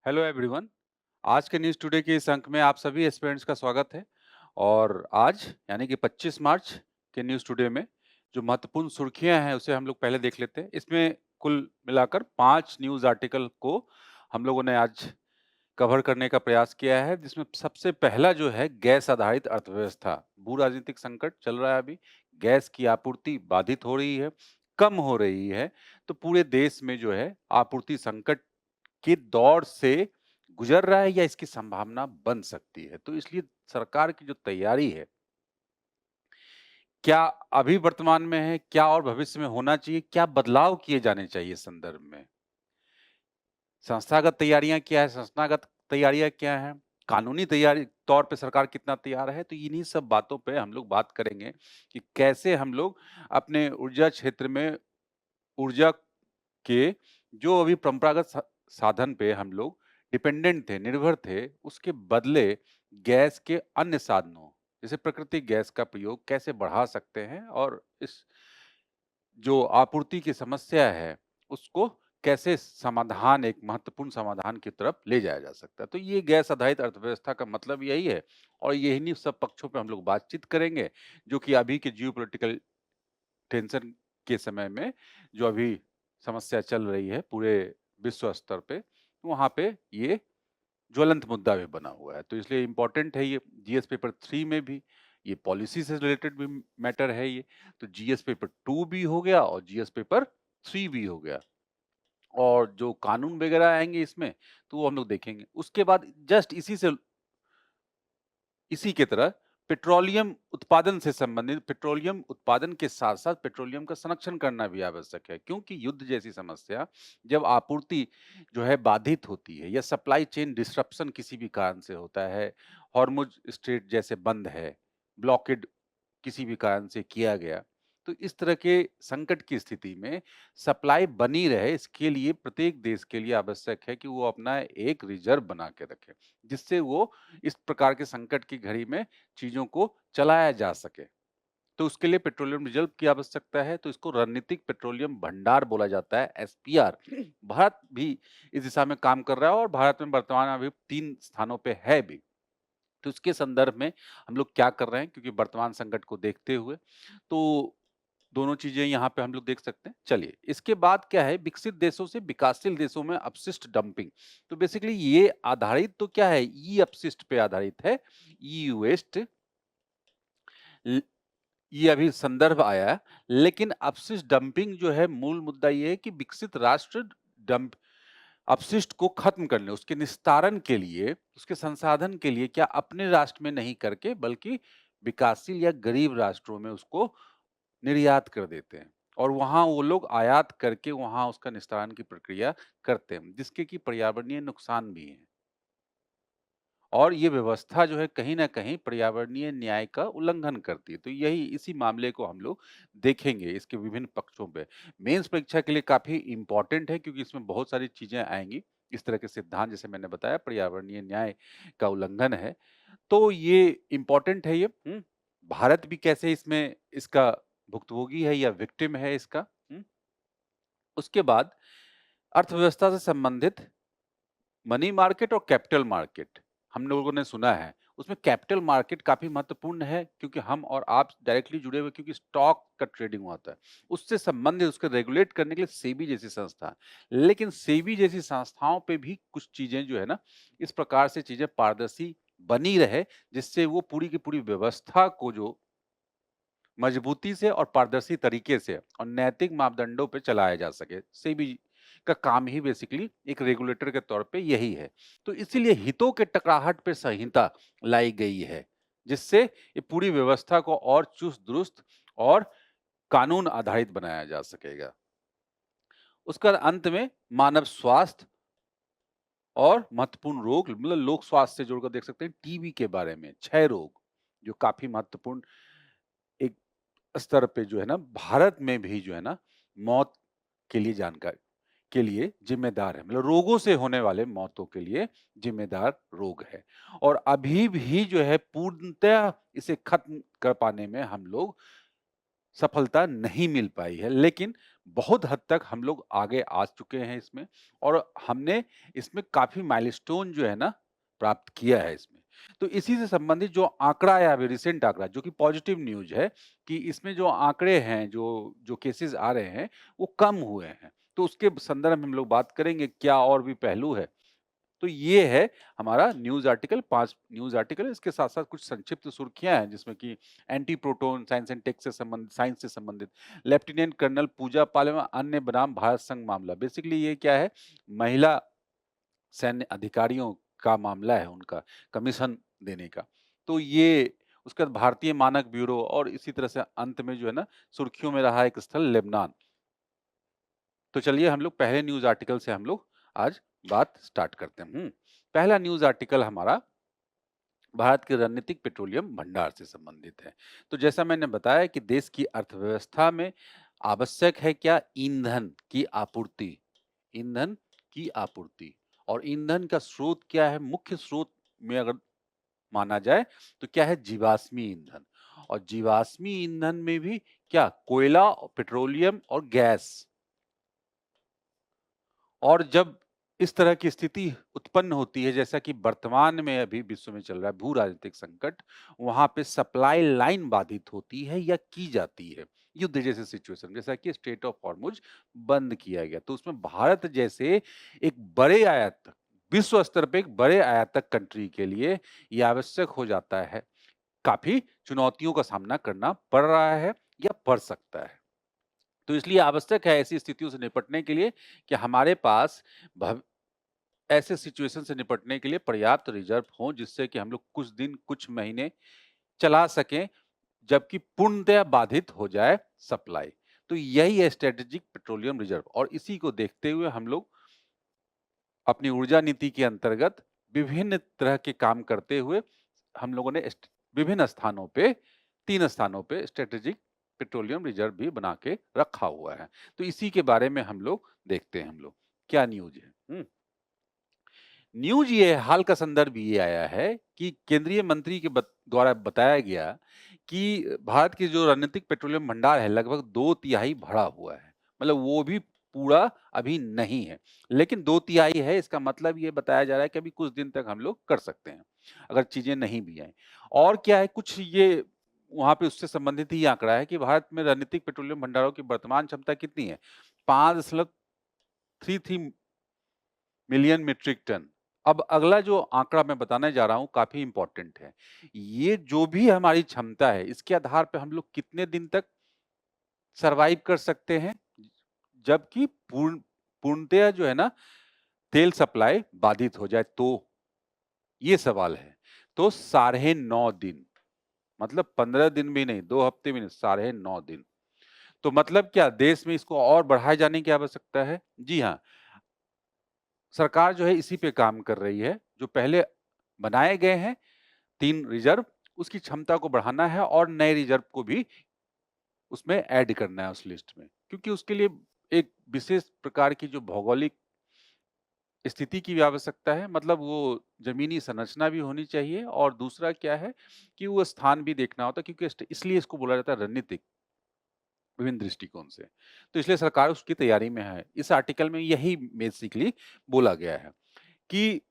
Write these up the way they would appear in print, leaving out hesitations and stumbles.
Hello everyone. आज के news today के इस अंक में आप सभी एस्पिरेंट्स का स्वागत है। और आज यानी कि 25 मार्च के न्यूज़ टुडे में जो महत्वपूर्ण सुर्खियां हैं उसे हम लोग पहले देख लेते हैं। इसमें कुल मिलाकर 5 न्यूज़ आर्टिकल को हम लोगों ने आज कवर करने का प्रयास किया है, जिसमें सबसे पहला जो है गैस आधारित अर्थव्यवस्था। भू राजनीतिक संकट चल रहा है अभी, गैस की आपूर्ति बाधित हो रही है, कम हो रही है, तो पूरे देश में जो है आपूर्ति संकट के दौर से गुजर रहा है या इसकी संभावना बन सकती है। तो इसलिए सरकार की जो तैयारी है, क्या अभी वर्तमान में है, क्या और भविष्य में होना चाहिए, क्या बदलाव किए जाने चाहिए इस संदर्भ में? संस्थागत तैयारियाँ क्या है, संस्थागत तैयारियाँ क्या हैं, कानूनी तैयारी तौर पे सरकार कितना तैयार है, तो इन्हीं सब बातों पे हम लोग बात करेंगे कि कैसे हम लोग अपने ऊर्जा क्षेत्र में ऊर्जा के जो अभी परंपरागत साधन पे हम लोग डिपेंडेंट थे, निर्भर थे, उसके बदले गैस के अन्य साधनों, जैसे प्राकृतिक गैस का प्रयोग कैसे बढ़ा सकते हैं और इस जो आपूर्ति की समस्या है, उसको कैसे समाधान एक महत्वपूर्ण समाधान की तरफ ले जाया जा सकता है। तो ये गैस आधारित अर्थव्यवस्था का मतलब यही है और यही सब पक्षों पे हम लोग बातचीत करेंगे, जो कि अभी के जियोपॉलिटिकल टेंशन के समय में जो अभी समस्या चल रही है पूरे विश्व स्तर पे, वहाँ पे ये ज्वलंत मुद्दा भी बना हुआ है। तो इसलिए इम्पोर्टेंट है ये जीएस पेपर 3 में भी, ये पॉलिसी से रिलेटेड भी मैटर है ये। तो जीएस पेपर 2 भी हो गया और जीएस पेपर 3 भी हो गया। और जो कानून वगैरह आएँगे इसमें, तो वो हम लोग देखेंगे। उसके बाद जस्ट इसी के तरह पेट्रोलियम उत्पादन से संबंधित पेट्रोलियम उत्पादन के साथ-साथ पेट्रोलियम का संरक्षण करना भी आवश्यक है, क्योंकि युद्ध जैसी समस्या जब आपूर्ति जो है बाधित होती है या सप्लाई चेन डिसरप्शन किसी भी कारण से होता है, हॉर्मुज़ स्ट्रेट जैसे बंद है, ब्लॉकेड किसी भी कारण से किया गया, तो इस तरह के संकट की स्थिति में सप्लाई बनी रहे, इसके लिए प्रत्येक देश के लिए आवश्यक है कि वो अपना एक रिजर्व बना के रखे, जिससे वो इस प्रकार के संकट की घड़ी में चीज़ों को चलाया जा सके। तो उसके लिए पेट्रोलियम रिजर्व की आवश्यकता है, तो इसको रणनीतिक पेट्रोलियम भंडार बोला जाता है, एसपीआर। भारत भी इस दिशा में काम कर रहा है और भारत में वर्तमान में अभी 3 स्थानों पे है भी। तो इसके संदर्भ में हम लोग क्या कर रहे हैं, क्योंकि वर्तमान संकट को देखते हुए, तो दोनों चीज़ें यहाँ पे हम लोग देख सकते हैं। चलिए, इसके बाद क्या है, विकसित देशों से विकासशील देशों में अपशिष्ट डंपिंग। तो बेसिकली ये आधारित तो क्या है, ई अपशिष्ट पे आधारित है, ई वेस्ट ल ये अभी संदर्भ आया है, लेकिन अपशिष्ट डंपिंग जो है मूल मुद्दा ये है कि विकसित राष्ट्र डंप अपशिष्ट को खत्म करने, उसके निस्तारण के लिए, उसके संसाधन के लिए क्या अपने राष्ट्र में नहीं करके बल्कि विकासशील या गरीब राष्ट्रों में उसको निर्यात कर देते हैं और वहाँ वो लोग आयात करके वहाँ उसका निस्तारण की प्रक्रिया करते हैं, जिसके कि पर्यावरणीय नुकसान भी हैं। और ये व्यवस्था जो है कहीं न कहीं पर्यावरणीय न्याय का उल्लंघन करती है। तो यही इसी मामले को हम लोग देखेंगे इसके विभिन्न पक्षों पे। मेंस परीक्षा के लिए काफ़ी इम्पोर्टेंट है, क्योंकि इसमें बहुत सारी चीज़ें आएँगी। इस तरह के सिद्धांत जैसे मैंने बताया पर्यावरणीय न्याय का उल्लंघन है। तो ये इम्पोर्टेंट है ये। भारत भी कैसे इसमें इसका भुक्तभोगी है या विक्टिम है इसका। उसके बाद अर्थव्यवस्था से संबंधित मनी मार्केट और कैपिटल मार्केट हम लोगों ने सुना है। उसमें कैपिटल मार्केट काफ़ी महत्वपूर्ण है, क्योंकि हम और आप डायरेक्टली जुड़े हुए, क्योंकि स्टॉक का ट्रेडिंग होता है। उससे संबंधित उसको रेगुलेट करने के लिए सेबी जैसी संस्था है। लेकिन सेबी जैसी संस्थाओं पे भी कुछ चीज़ें जो है ना, इस प्रकार से चीज़ें पारदर्शी बनी रहे, जिससे वो पूरी की पूरी व्यवस्था को जो मजबूती से और पारदर्शी तरीके से और नैतिक मापदंडों पे चलाया जा सके। सेबी का काम ही बेसिकली एक रेगुलेटर के तौर पे यही है। तो इसीलिए हितों के टकराहट पे संहिता लाई गई है, जिससे ये पूरी व्यवस्था को और चुस्त-दुरुस्त और कानून आधारित बनाया जा सकेगा। उसके बाद अंत में मानव स्वास्थ्य और महत्वपूर्ण रोग, मतलब लोक स्वास्थ्य से जोड़कर देख सकते हैं टीबी के बारे में, क्षय रोग, जो काफ़ी महत्वपूर्ण एक स्तर पे जो है ना, भारत में भी जो है ना, मौत के लिए जानकारी के लिए ज़िम्मेदार है। मतलब रोगों से होने वाले मौतों के लिए ज़िम्मेदार रोग है। और अभी भी जो है पूर्णतः इसे खत्म कर पाने में हम लोग सफलता नहीं मिल पाई है, लेकिन बहुत हद तक हम लोग आगे आ चुके हैं इसमें और हमने इसमें काफ़ी माइलस्टोन जो है ना प्राप्त किया है इसमें। तो इसी से संबंधित जो आंकड़ा आया अभी रिसेंट आंकड़ा जो कि पॉजिटिव न्यूज़ है कि इसमें जो आंकड़े हैं, जो केसेज़ आ रहे हैं, वो कम हुए हैं। तो उसके संदर्भ में हम लोग बात करेंगे, क्या और भी पहलू है? तो ये है हमारा न्यूज़ आर्टिकल 5 न्यूज़ आर्टिकल है, इसके साथ-साथ कुछ संक्षिप्त सुर्खियाँ हैं जिसमें कि anti proton science and tech से संबंधित साइंस से संबंधित, लेफ्टिनेंट कर्नल पूजा पाल एवं अन्य बनाम भारत संघ मामला। बेसिकली ये क्या है, महिला सैन्य अधिकारियों का मामला है उनका, कमीशन देने का। तो ये उसके बाद भारतीय मानक ब्यूरो और इसी तरह से अंत में जो है ना सुर्खियों में रहा एक स्थल लेबनान। तो चलिए हम लोग पहले न्यूज़ आर्टिकल से हम लोग आज बात स्टार्ट करते हैं। पहला न्यूज़ आर्टिकल हमारा भारत के रणनीतिक पेट्रोलियम भंडार से संबंधित है। तो जैसा मैंने बताया कि देश की अर्थव्यवस्था में आवश्यक है क्या ईंधन की आपूर्ति, ईंधन की आपूर्ति और ईंधन का स्रोत क्या है? मुख्य स्रोत में अगर माना जाए तो क्या है जीवाश्मी ईंधन और जीवाश्मी ईंधन में भी क्या कोयला, पेट्रोलियम और गैस और जब इस तरह की स्थिति उत्पन्न होती है जैसा कि वर्तमान में अभी विश्व में चल रहा है भू राजनीतिक संकट, वहां पे सप्लाई लाइन बाधित होती है या की जाती है युद्ध जैसे सिचुएशन जैसा कि स्टेट ऑफ हॉर्मुज बंद किया गया तो उसमें भारत जैसे एक बड़े आयातक विश्व स्तर पे एक बड़े आयातक कंट्री के लिए यह आवश्यक हो जाता है काफी चुनौतियों का सामना करना पड़ रहा है या पड़ सकता है तो इसलिए आवश्यक है ऐसी स्थितियों से निपटने के लिए कि हमारे पास भव ऐसे सिचुएशन से निपटने के लिए पर्याप्त रिजर्व हों जिससे कि हम लोग कुछ दिन, कुछ महीने चला सकें, जबकि पूर्णतया बाधित हो जाए सप्लाई। तो यही है स्ट्रेटेजिक पेट्रोलियम रिजर्व और इसी को देखते हुए हम लोग अपनी ऊर्जा नीति के अंतर्गत विभिन्न तरह के काम करते हुए हम लोगों ने विभिन्न स्थानों पे 3 स्थानों पे स्ट्रेटेजिक पेट्रोलियम रिजर्व भी बना के रखा हुआ है। तो इसी के बारे में हम लोग देखते हैं हम लोग, क्या न्यूज़ है? न्यूज़ ये हाल का संदर्भ ये आया है कि केंद्रीय मंत्री के द्वारा बताया गया कि भारत की जो रणनीतिक पेट्रोलियम भंडार है लगभग 2/3 भरा हुआ है। मतलब वो भी पूरा अभी नहीं है। लेकिन 2/3 है इसका मतलब ये बताया जा रहा है कि अभी कुछ दिन तक हम लोग कर सकते हैं, अगर चीज़ें नहीं भी आएँ। और क्या है कुछ ये वहाँ पे उससे संबंधित ही आंकड़ा है कि भारत में रणनीतिक पेट्रोलियम भंडारों की वर्तमान क्षमता कितनी है? 5.33 मिलियन मीट्रिक टन। अब अगला जो आंकड़ा मैं बताने जा रहा हूँ काफ़ी इम्पोर्टेंट है। ये जो भी हमारी क्षमता है, इसके आधार पे हम लोग कितने दिन तक सर्वाइव कर सकते हैं? जबकि पूर्णतया जो है ना तेल सप्लाई बाधित हो जाए तो? ये सवाल है। तो साढ़े 9 दिन, मतलब 15 दिन भी नहीं, 2 हफ्ते भी नहीं, साढ़े 9 दिन। तो मतलब क्या देश में इसको और बढ़ाए जाने की आवश्यकता है? जी हाँ। सरकार जो है इसी पे काम कर रही है। जो पहले बनाए गए हैं 3 रिजर्व, उसकी क्षमता को बढ़ाना है और नए रिजर्व को भी उसमें ऐड करना है उस लिस्ट में। क्योंकि उसके लिए एक विशेष प्रकार की जो भौगोलिक स्थिति की भी आवश्यकता है, मतलब वो ज़मीनी संरचना भी होनी चाहिए और दूसरा क्या है कि वो स्थान भी देखना होता है क्योंकि इसलिए इसको बोला जाता है रणनीतिक, विभिन्न दृष्टिकोण से। तो इसलिए सरकार उसकी तैयारी में है। इस आर्टिकल में यही बेसिकली बोला गया है कि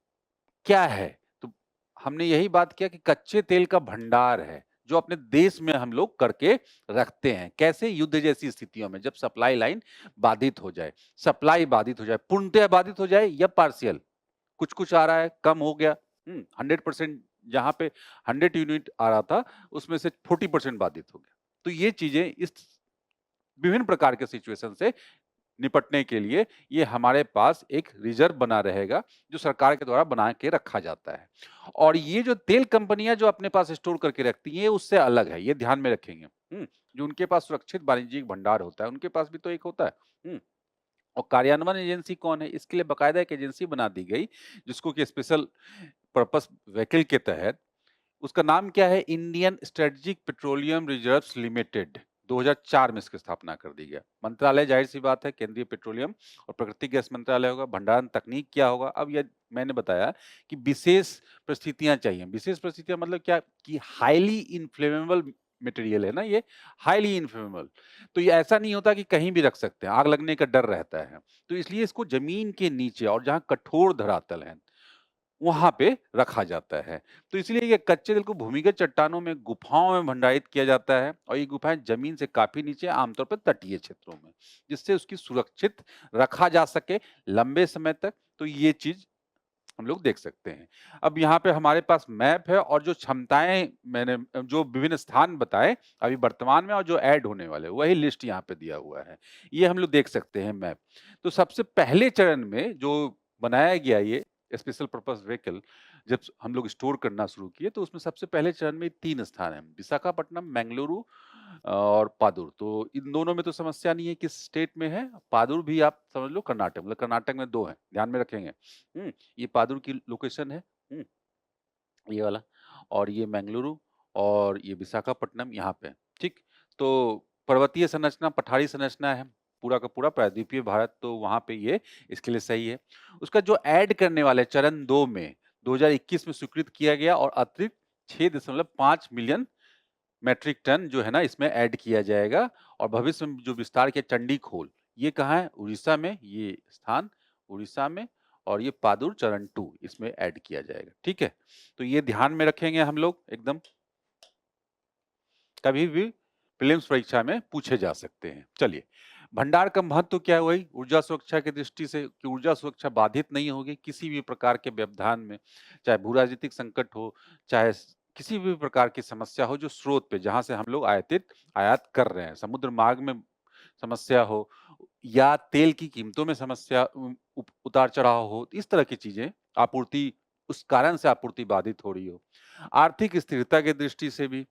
क्या है? तो हमने यही बात किया कि कच्चे तेल का भंडार है, जो अपने देश में हम लोग करके रखते हैं। कैसे? युद्ध जैसी स्थितियों में जब सप्लाई लाइन बाधित हो जाए, सप्लाई बाधित हो जाए, पूर्णतः बाधित हो जाए या पार्शियल, कुछ-कुछ आ रहा है, कम हो गया, 100% जहाँ पे 100 यूनिट आ रहा था, उसमें से 40% बाधित हो गया। तो ये चीज़ें इस विभिन्न प्रकार के सिचुएशन से निपटने के लिए ये हमारे पास एक रिजर्व बना रहेगा, जो सरकार के द्वारा बना के रखा जाता है। और ये जो तेल कंपनियाँ जो अपने पास स्टोर करके रखती हैं, ये उससे अलग है, ये ध्यान में रखेंगे। जो उनके पास सुरक्षित वाणिज्यिक भंडार होता है, उनके पास भी तो एक होता है। और कार्यान्वयन एजेंसी कौन है? इसके लिए बाकायदा एक एजेंसी बना दी गई, जिसको कि स्पेशल पर्पस व्हीकल के तहत उसका नाम क्या है? Indian strategic petroleum reserves limited. 2004 में इसकी स्थापना कर दी गई। मंत्रालय जाहिर-सी बात है केंद्रीय पेट्रोलियम और प्राकृतिक गैस मंत्रालय होगा, भंडारण तकनीक क्या होगा? अब ये मैंने बताया कि विशेष परिस्थितियाँ चाहिए। विशेष परिस्थितियाँ मतलब क्या? कि हाइली इन्फ्लेमेबल मटेरियल है ना ये, हाईली इन्फ्लेमेबल। तो ये ऐसा नहीं होता कि कहीं भी रख सकते हैं, आग लगने का डर रहता है। तो इसलिए इसको जमीन के नीचे और जहाँ कठोर धरातल है, वहाँ पे रखा जाता है। तो इसलिए ये कच्चे तेल को भूमिगत चट्टानों में, गुफाओं में भंडारित किया जाता है और ये गुफाएँ जमीन से काफ़ी नीचे, आमतौर पर तटीय क्षेत्रों में, जिससे उसकी सुरक्षित रखा जा सके लंबे समय तक। तो ये चीज़ हम लोग देख सकते हैं। अब यहाँ पे हमारे पास मैप है और जो क्षमताएँ मैंने जो विभिन्न स्थान बताए अभी वर्तमान में और जो ऐड होने वाले हैं, वही लिस्ट यहाँ पे दिया हुआ है। ये हम लोग देख सकते हैं मैप। तो सबसे पहले चरण में जो बनाया गया ये स्पेशल पर्पस व्हीकल, जब हम लोग स्टोर करना शुरू किए तो उसमें सबसे पहले चरण में 3 स्थान हैं, विशाखापट्टनम, बेंगलुरु और पादुर। तो इन दोनों में तो समस्या नहीं है किस स्टेट में है, पादुर भी आप समझ लो कर्नाटक, मतलब कर्नाटक में 2 हैं, ध्यान में रखेंगे। ये पादुर की लोकेशन है, हुँ, ये वाला, और ये बेंगलुरु और ये विशाखापट्टनम यहाँ पे है, ठीक? तो पर्वतीय संरचना, पठारी संरचना है, पूरा का पूरा प्रायद्वीपीय भारत, तो वहाँ पे ये इसके लिए सही है। उसका जो ऐड करने वाला है चरण 2 में 2021 में स्वीकृत किया गया और अतिरिक्त 6.5 मिलियन मेट्रिक टन जो है ना इसमें ऐड किया जाएगा और भविष्य में जो विस्तार किया चंडीखोल, ये कहाँ है? उड़ीसा में, ये स्थान उड़ीसा में, और ये पादुर चरण 2 इसमें ऐड किया जाएगा, ठीक है? तो ये ध्यान में रखेंगे हम लोग एकदम, कभी भी प्रीलिम्स परीक्षा में पूछे जा सकते हैं। चलिए, भंडार का महत्व क्या है? वही ऊर्जा सुरक्षा की दृष्टि से कि ऊर्जा सुरक्षा बाधित नहीं होगी किसी भी प्रकार के व्यवधान में, चाहे भू-राजनीतिक संकट हो, चाहे किसी भी प्रकार की समस्या हो जो स्रोत पे जहाँ से हम लोग आयात कर रहे हैं, समुद्र मार्ग में समस्या हो या तेल की कीमतों में समस्या उतार-चढ़ाव हो, इस तरह की चीजें, आपूर्ति उस कारण से आपूर्ति बाधित हो रही हो। आर्थिक स्थिरता की दृष्टि से भी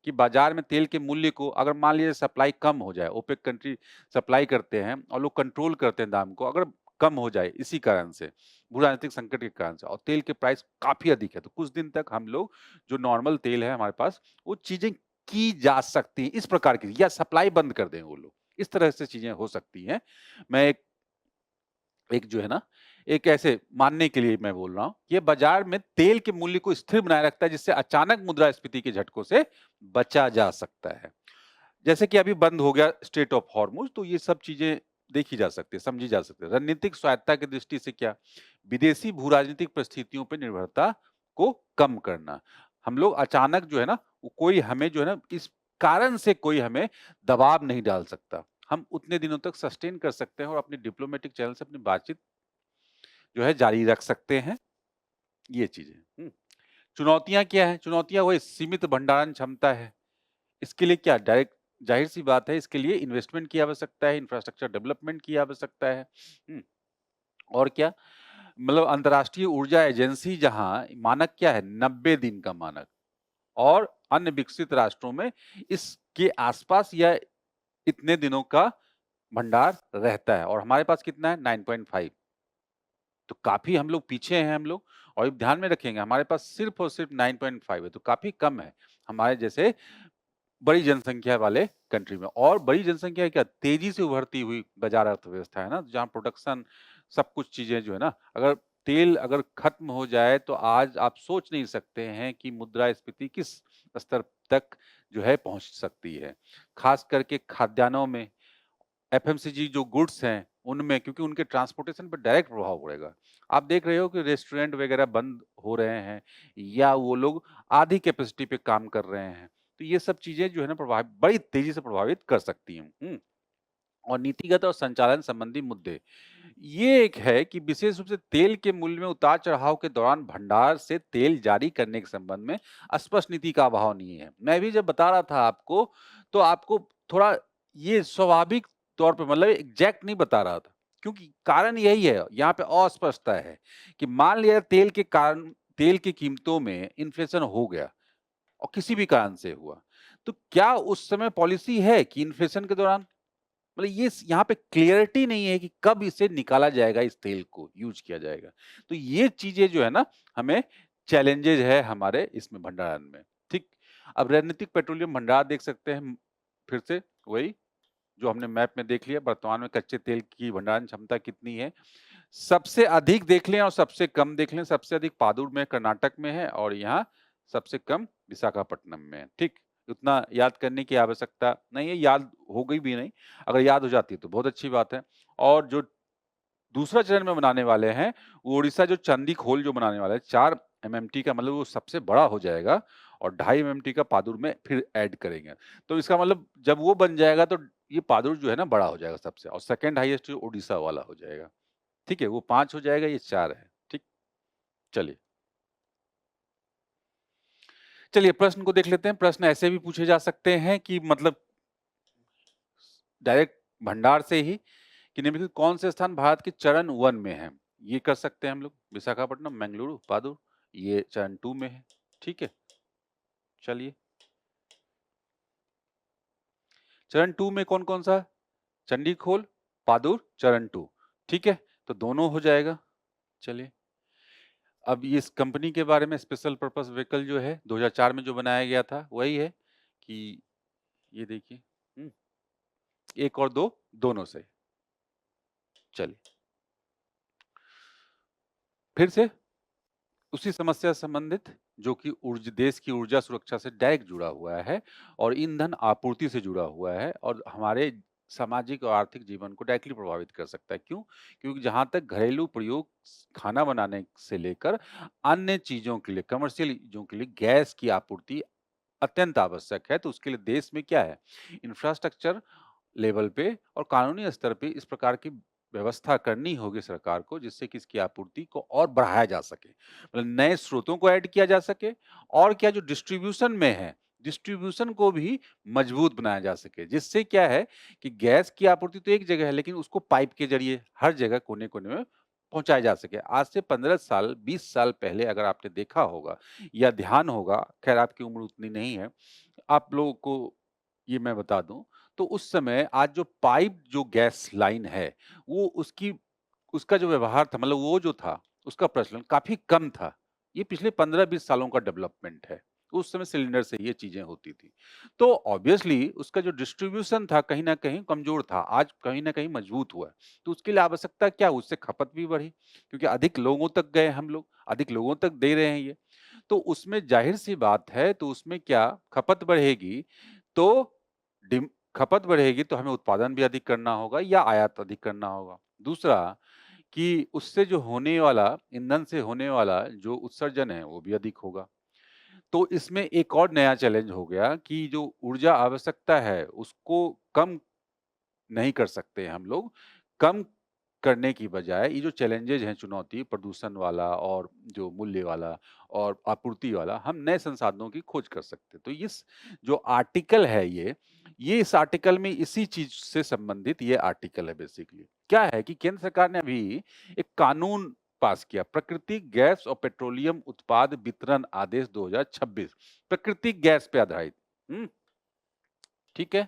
कि बाजार में तेल के मूल्य को अगर मान लीजिए सप्लाई कम हो जाए, ओपेक कंट्री सप्लाई करते हैं और लोग कंट्रोल करते हैं दाम को, अगर कम हो जाए इसी कारण से, भू राजनीतिक संकट के कारण से, और तेल के प्राइस काफ़ी अधिक है, तो कुछ दिन तक हम लोग जो नॉर्मल तेल है हमारे पास, वो चीज़ें की जा सकती हैं, इस प्रकार की, या सप्लाई बंद कर दें वो लोग, इस तरह से चीज़ें हो सकती हैं। मैं एक एक जो है ना, एक ऐसे मानने के लिए मैं बोल रहा हूँ, ये बाजार में तेल के मूल्य को स्थिर बनाए रखता है, जिससे अचानक मुद्रास्फीति के झटकों से बचा जा सकता है। जैसे कि अभी बंद हो गया स्ट्रेट ऑफ हॉर्मुज, तो ये सब चीजें देखी जा सकती है, समझी जा सकती है। रणनीतिक स्वायत्ता की दृष्टि से क्या? विदेशी भू-राजनीतिक परिस्थितियों पर निर्भरता को कम करना। हम लोग अचानक जो है ना, कोई हमें जो है ना, इस कारण से कोई हमें दबाव नहीं डाल सकता। हम उतने दिनों तक सस्टेन कर सकते हैं और अपने डिप्लोमेटिक चैनल से अपनी बातचीत जो है जारी रख सकते हैं, ये चीजें। चुनौतियाँ क्या हैं? चुनौतियाँ वही सीमित भंडारण क्षमता है। इसके लिए क्या डायरेक्ट ज़ाहिर-सी बात है, इसके लिए इन्वेस्टमेंट की आवश्यकता है, इंफ्रास्ट्रक्चर डेवलपमेंट की आवश्यकता है। हुँ, और क्या? मतलब अंतर्राष्ट्रीय ऊर्जा एजेंसी जहाँ मानक क्या है? 90 दिन का मानक, और अन्य विकसित राष्ट्रों में इसके आसपास या इतने दिनों का भंडार रहता है, और हमारे पास कितना है? 9.5। तो काफ़ी हम लोग पीछे हैं हम लोग, और ये ध्यान में रखेंगे हमारे पास सिर्फ़ और सिर्फ़ 9.5 है, तो काफ़ी कम है, हमारे जैसे बड़ी जनसंख्या वाले कंट्री में। और बड़ी जनसंख्या है क्या? तेज़ी से उभरती हुई बाज़ार अर्थव्यवस्था है ना, जहाँ प्रोडक्शन सब कुछ चीज़ें जो है ना, अगर तेल अगर खत्म हो जाए तो आज आप सोच नहीं सकते हैं कि मुद्रास्फीति किस स्तर तक जो है पहुँच सकती है। ख़ास करके खाद्यान्नों में, एफएमसीजी जो गुड्स हैं, उनमें, क्योंकि उनके ट्रांसपोर्टेशन पे डायरेक्ट प्रभाव पड़ेगा। आप देख रहे हो कि रेस्टोरेंट वगैरह बंद हो रहे हैं या वो लोग आधी कैपेसिटी पे काम कर रहे हैं। तो ये सब चीज़ें जो है ना बड़ी तेज़ी से प्रभावित कर सकती हैं। और नीतिगत और संचालन संबंधी मुद्दे। ये एक है कि विशेष रूप से तेल के मूल्य में उतार-चढ़ाव के दौरान भंडार से तेल जारी करने के संबंध में स्पष्ट नीति का अभाव नहीं है। मैं भी जब बता रहा था आपको, तो आपको थोड़ा ये स्वाभाविक तौर पे, मतलब एग्ज़ैक्ट नहीं बता रहा था, क्योंकि कारण यही है, यहाँ पे अस्पष्टता है कि मान लिया तेल के कारण तेल की कीमतों में इन्फ्लेशन हो गया और किसी भी कारण से हुआ, तो क्या उस समय पॉलिसी है कि इन्फ्लेशन के दौरान, मतलब ये यहाँ पे क्लियरिटी नहीं है कि कब इसे निकाला जाएगा, इस तेल को यूज किया जाएगा। तो ये चीजें जो है ना, हमें चैलेंजेज है हमारे इसमें भंडारण में, ठीक। अब रणनीतिक पेट्रोलियम भंडार देख सकते हैं, फिर से वही जो हमने मैप में देख लिया, वर्तमान में कच्चे तेल की भंडारण क्षमता कितनी है, सबसे अधिक देख लें और सबसे कम देख लें। सबसे अधिक पादुर में कर्नाटक में है और यहाँ सबसे कम विशाखापट्टनम में है, ठीक। उतना याद करने की आवश्यकता नहीं है, याद हो गई भी नहीं। अगर याद हो जाती है तो बहुत अच्छी बात है। और जो दूसरा चरण में बनाने वाले हैं, वो उड़ीसा जो चंदीखोल जो बनाने वाला है, 4 एमएमटी का मतलब वो सबसे बड़ा हो जाएगा और 2.5 एमएमटी का पादुर में फिर ऐड करेंगे। तो इसका मतलब जब वो बन जाएगा तो ये पादुर जो है ना बड़ा हो जाएगा सबसे और सेकंड हाईएस्ट उड़ीसा वाला हो जाएगा। ठीक है? वो 5 हो जाएगा, ये 4 है। ठीक? चलिए। चलिए प्रश्न को देख लेते हैं। प्रश्न ऐसे भी पूछे जा सकते हैं कि मतलब डायरेक्ट भंडार से ही कि निम्नलिखित कौन से स्थान भारत के चरण 1 में है? ये कर सकते हैं हम लोग। विशाखापट्टनम, मंगलुरु, पादुर, ये चरण 2 में है। ठीक है? चलिए। चरण 2 में कौन-कौन सा? चंडीखोल, पादुर, चरण 2। ठीक है? तो दोनों हो जाएगा। चलिए। अब इस कंपनी के बारे में स्पेशल पर्पस व्हीकल जो है 2004 में जो बनाया गया था, वही है कि ये देखिए। 1 और 2 दोनों सही। चलिए। फिर से उसी समस्या से संबंधित जो कि देश की ऊर्जा सुरक्षा से डायरेक्ट जुड़ा हुआ है और ईंधन आपूर्ति से जुड़ा हुआ है और हमारे सामाजिक और आर्थिक जीवन को डायरेक्टली प्रभावित कर सकता है। क्यों? क्योंकि जहाँ तक घरेलू प्रयोग खाना बनाने से लेकर अन्य चीज़ों के लिए, कमर्शियल चीज़ों के लिए गैस की आपूर्ति अत्यंत आवश्यक है। तो उसके लिए देश में क्या है? इंफ्रास्ट्रक्चर लेवल पे और कानूनी स्तर पे इस प्रकार की व्यवस्था करनी होगी सरकार को जिससे कि इसकी आपूर्ति को और बढ़ाया जा सके। मतलब नए स्रोतों को ऐड किया जा सके और क्या जो डिस्ट्रीब्यूशन में है, डिस्ट्रीब्यूशन को भी मजबूत बनाया जा सके। जिससे क्या है कि गैस की आपूर्ति तो एक जगह है लेकिन उसको पाइप के ज़रिए हर जगह कोने-कोने में पहुँचाया जा सके। आज से 15 साल, 20 साल पहले अगर आपने देखा होगा या ध्यान होगा, खैर आपकी उम्र उतनी नहीं है, आप लोगों को ये मैं बता दूँ तो उस समय आज जो पाइप जो गैस लाइन है, वो उसका जो व्यवहार था मतलब वो जो था, उसका प्रचलन काफ़ी कम था। ये पिछले 15-20 सालों का डेवलपमेंट है। उस समय सिलेंडर से ये चीज़ें होती थी। तो ऑब्वियसली उसका जो डिस्ट्रीब्यूशन था कहीं न कहीं कमज़ोर था, आज कहीं न कहीं मजबूत हुआ है। तो उसके लिए आवश्यकता क्या? उससे खपत भी बढ़ी क्योंकि अधिक लोगों तक गए हम लोग, अधिक लोगों तक दे रहे हैं ये। तो उसमें ज़ाहिर-सी बात है तो उसमें क्या खपत बढ़ेगी तो डिम खपत बढ़ेगी तो हमें उत्पादन भी अधिक करना होगा या आयात अधिक करना होगा। दूसरा कि उससे जो होने वाला ईंधन से होने वाला जो उत्सर्जन है वो भी अधिक होगा। तो इसमें एक और नया चैलेंज हो गया कि जो ऊर्जा आवश्यकता है उसको कम नहीं कर सकते हम लोग। कम करने की बजाय ये जो चैलेंजेज़ हैं चुनौती प्रदूषण वाला और जो मूल्य वाला और आपूर्ति वाला, हम नए संसाधनों की खोज कर सकते हैं। तो इस जो आर्टिकल है ये इस आर्टिकल में इसी चीज़ से संबंधित ये आर्टिकल है बेसिकली। क्या है कि केंद्र सरकार ने अभी एक कानून पास किया, प्राकृतिक गैस और पेट्रोलियम उत्पाद वितरण आदेश 2026 प्राकृतिक गैस पे आधारित। हुँ, ठीक है?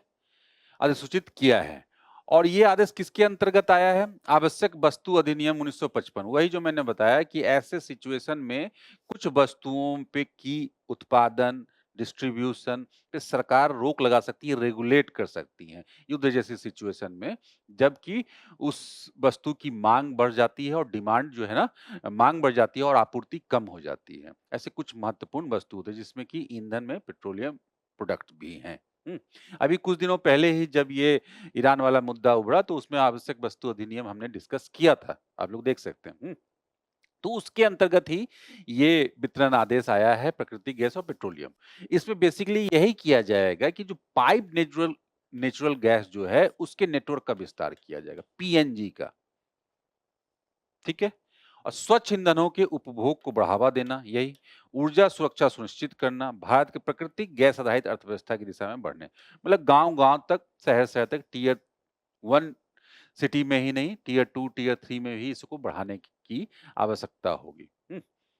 अधिसूचित किया है। और ये आदेश किसके अंतर्गत आया है? आवश्यक वस्तु अधिनियम 1955 वही जो मैंने बताया कि ऐसे सिचुएशन में कुछ वस्तुओं पे की उत्पादन, डिस्ट्रीब्यूशन पे सरकार रोक लगा सकती है, रेगुलेट कर सकती है, युद्ध जैसी सिचुएशन में। जबकि उस वस्तु की माँग बढ़ जाती है और डिमांड जो है ना माँग बढ़ जाती है और आपूर्ति कम हो जाती है। ऐसे कुछ महत्वपूर्ण वस्तु होते हैं जिसमें कि ईंधन में पेट्रोलियम प्रोडक्ट भी हैं। हुँ। अभी कुछ दिनों पहले ही जब ये ईरान वाला मुद्दा उभरा तो उसमें आवश्यक वस्तु अधिनियम हमने डिस्कस किया था। आप लोग देख सकते हैं। तो उसके अंतर्गत ही ये वितरण आदेश आया है प्राकृतिक गैस और पेट्रोलियम। इसमें बेसिकली यही किया जाएगा कि जो पाइप नेचुरल नेचुरल गैस जो है उसके नेटवर्क का विस्तार किया जाएगा, पीएनजी का। ठीक है? और स्वच्छ ईंधनों के उपभोग को बढ़ावा देना, यही ऊर्जा सुरक्षा सुनिश्चित करना, भारत के प्राकृतिक गैस आधारित अर्थव्यवस्था की दिशा में बढ़ने। मतलब गाँव-गाँव तक, शहर-शहर तक टियर 1 सिटी में ही नहीं, टियर 2, टियर 3 में भी इसको बढ़ाने की आवश्यकता होगी।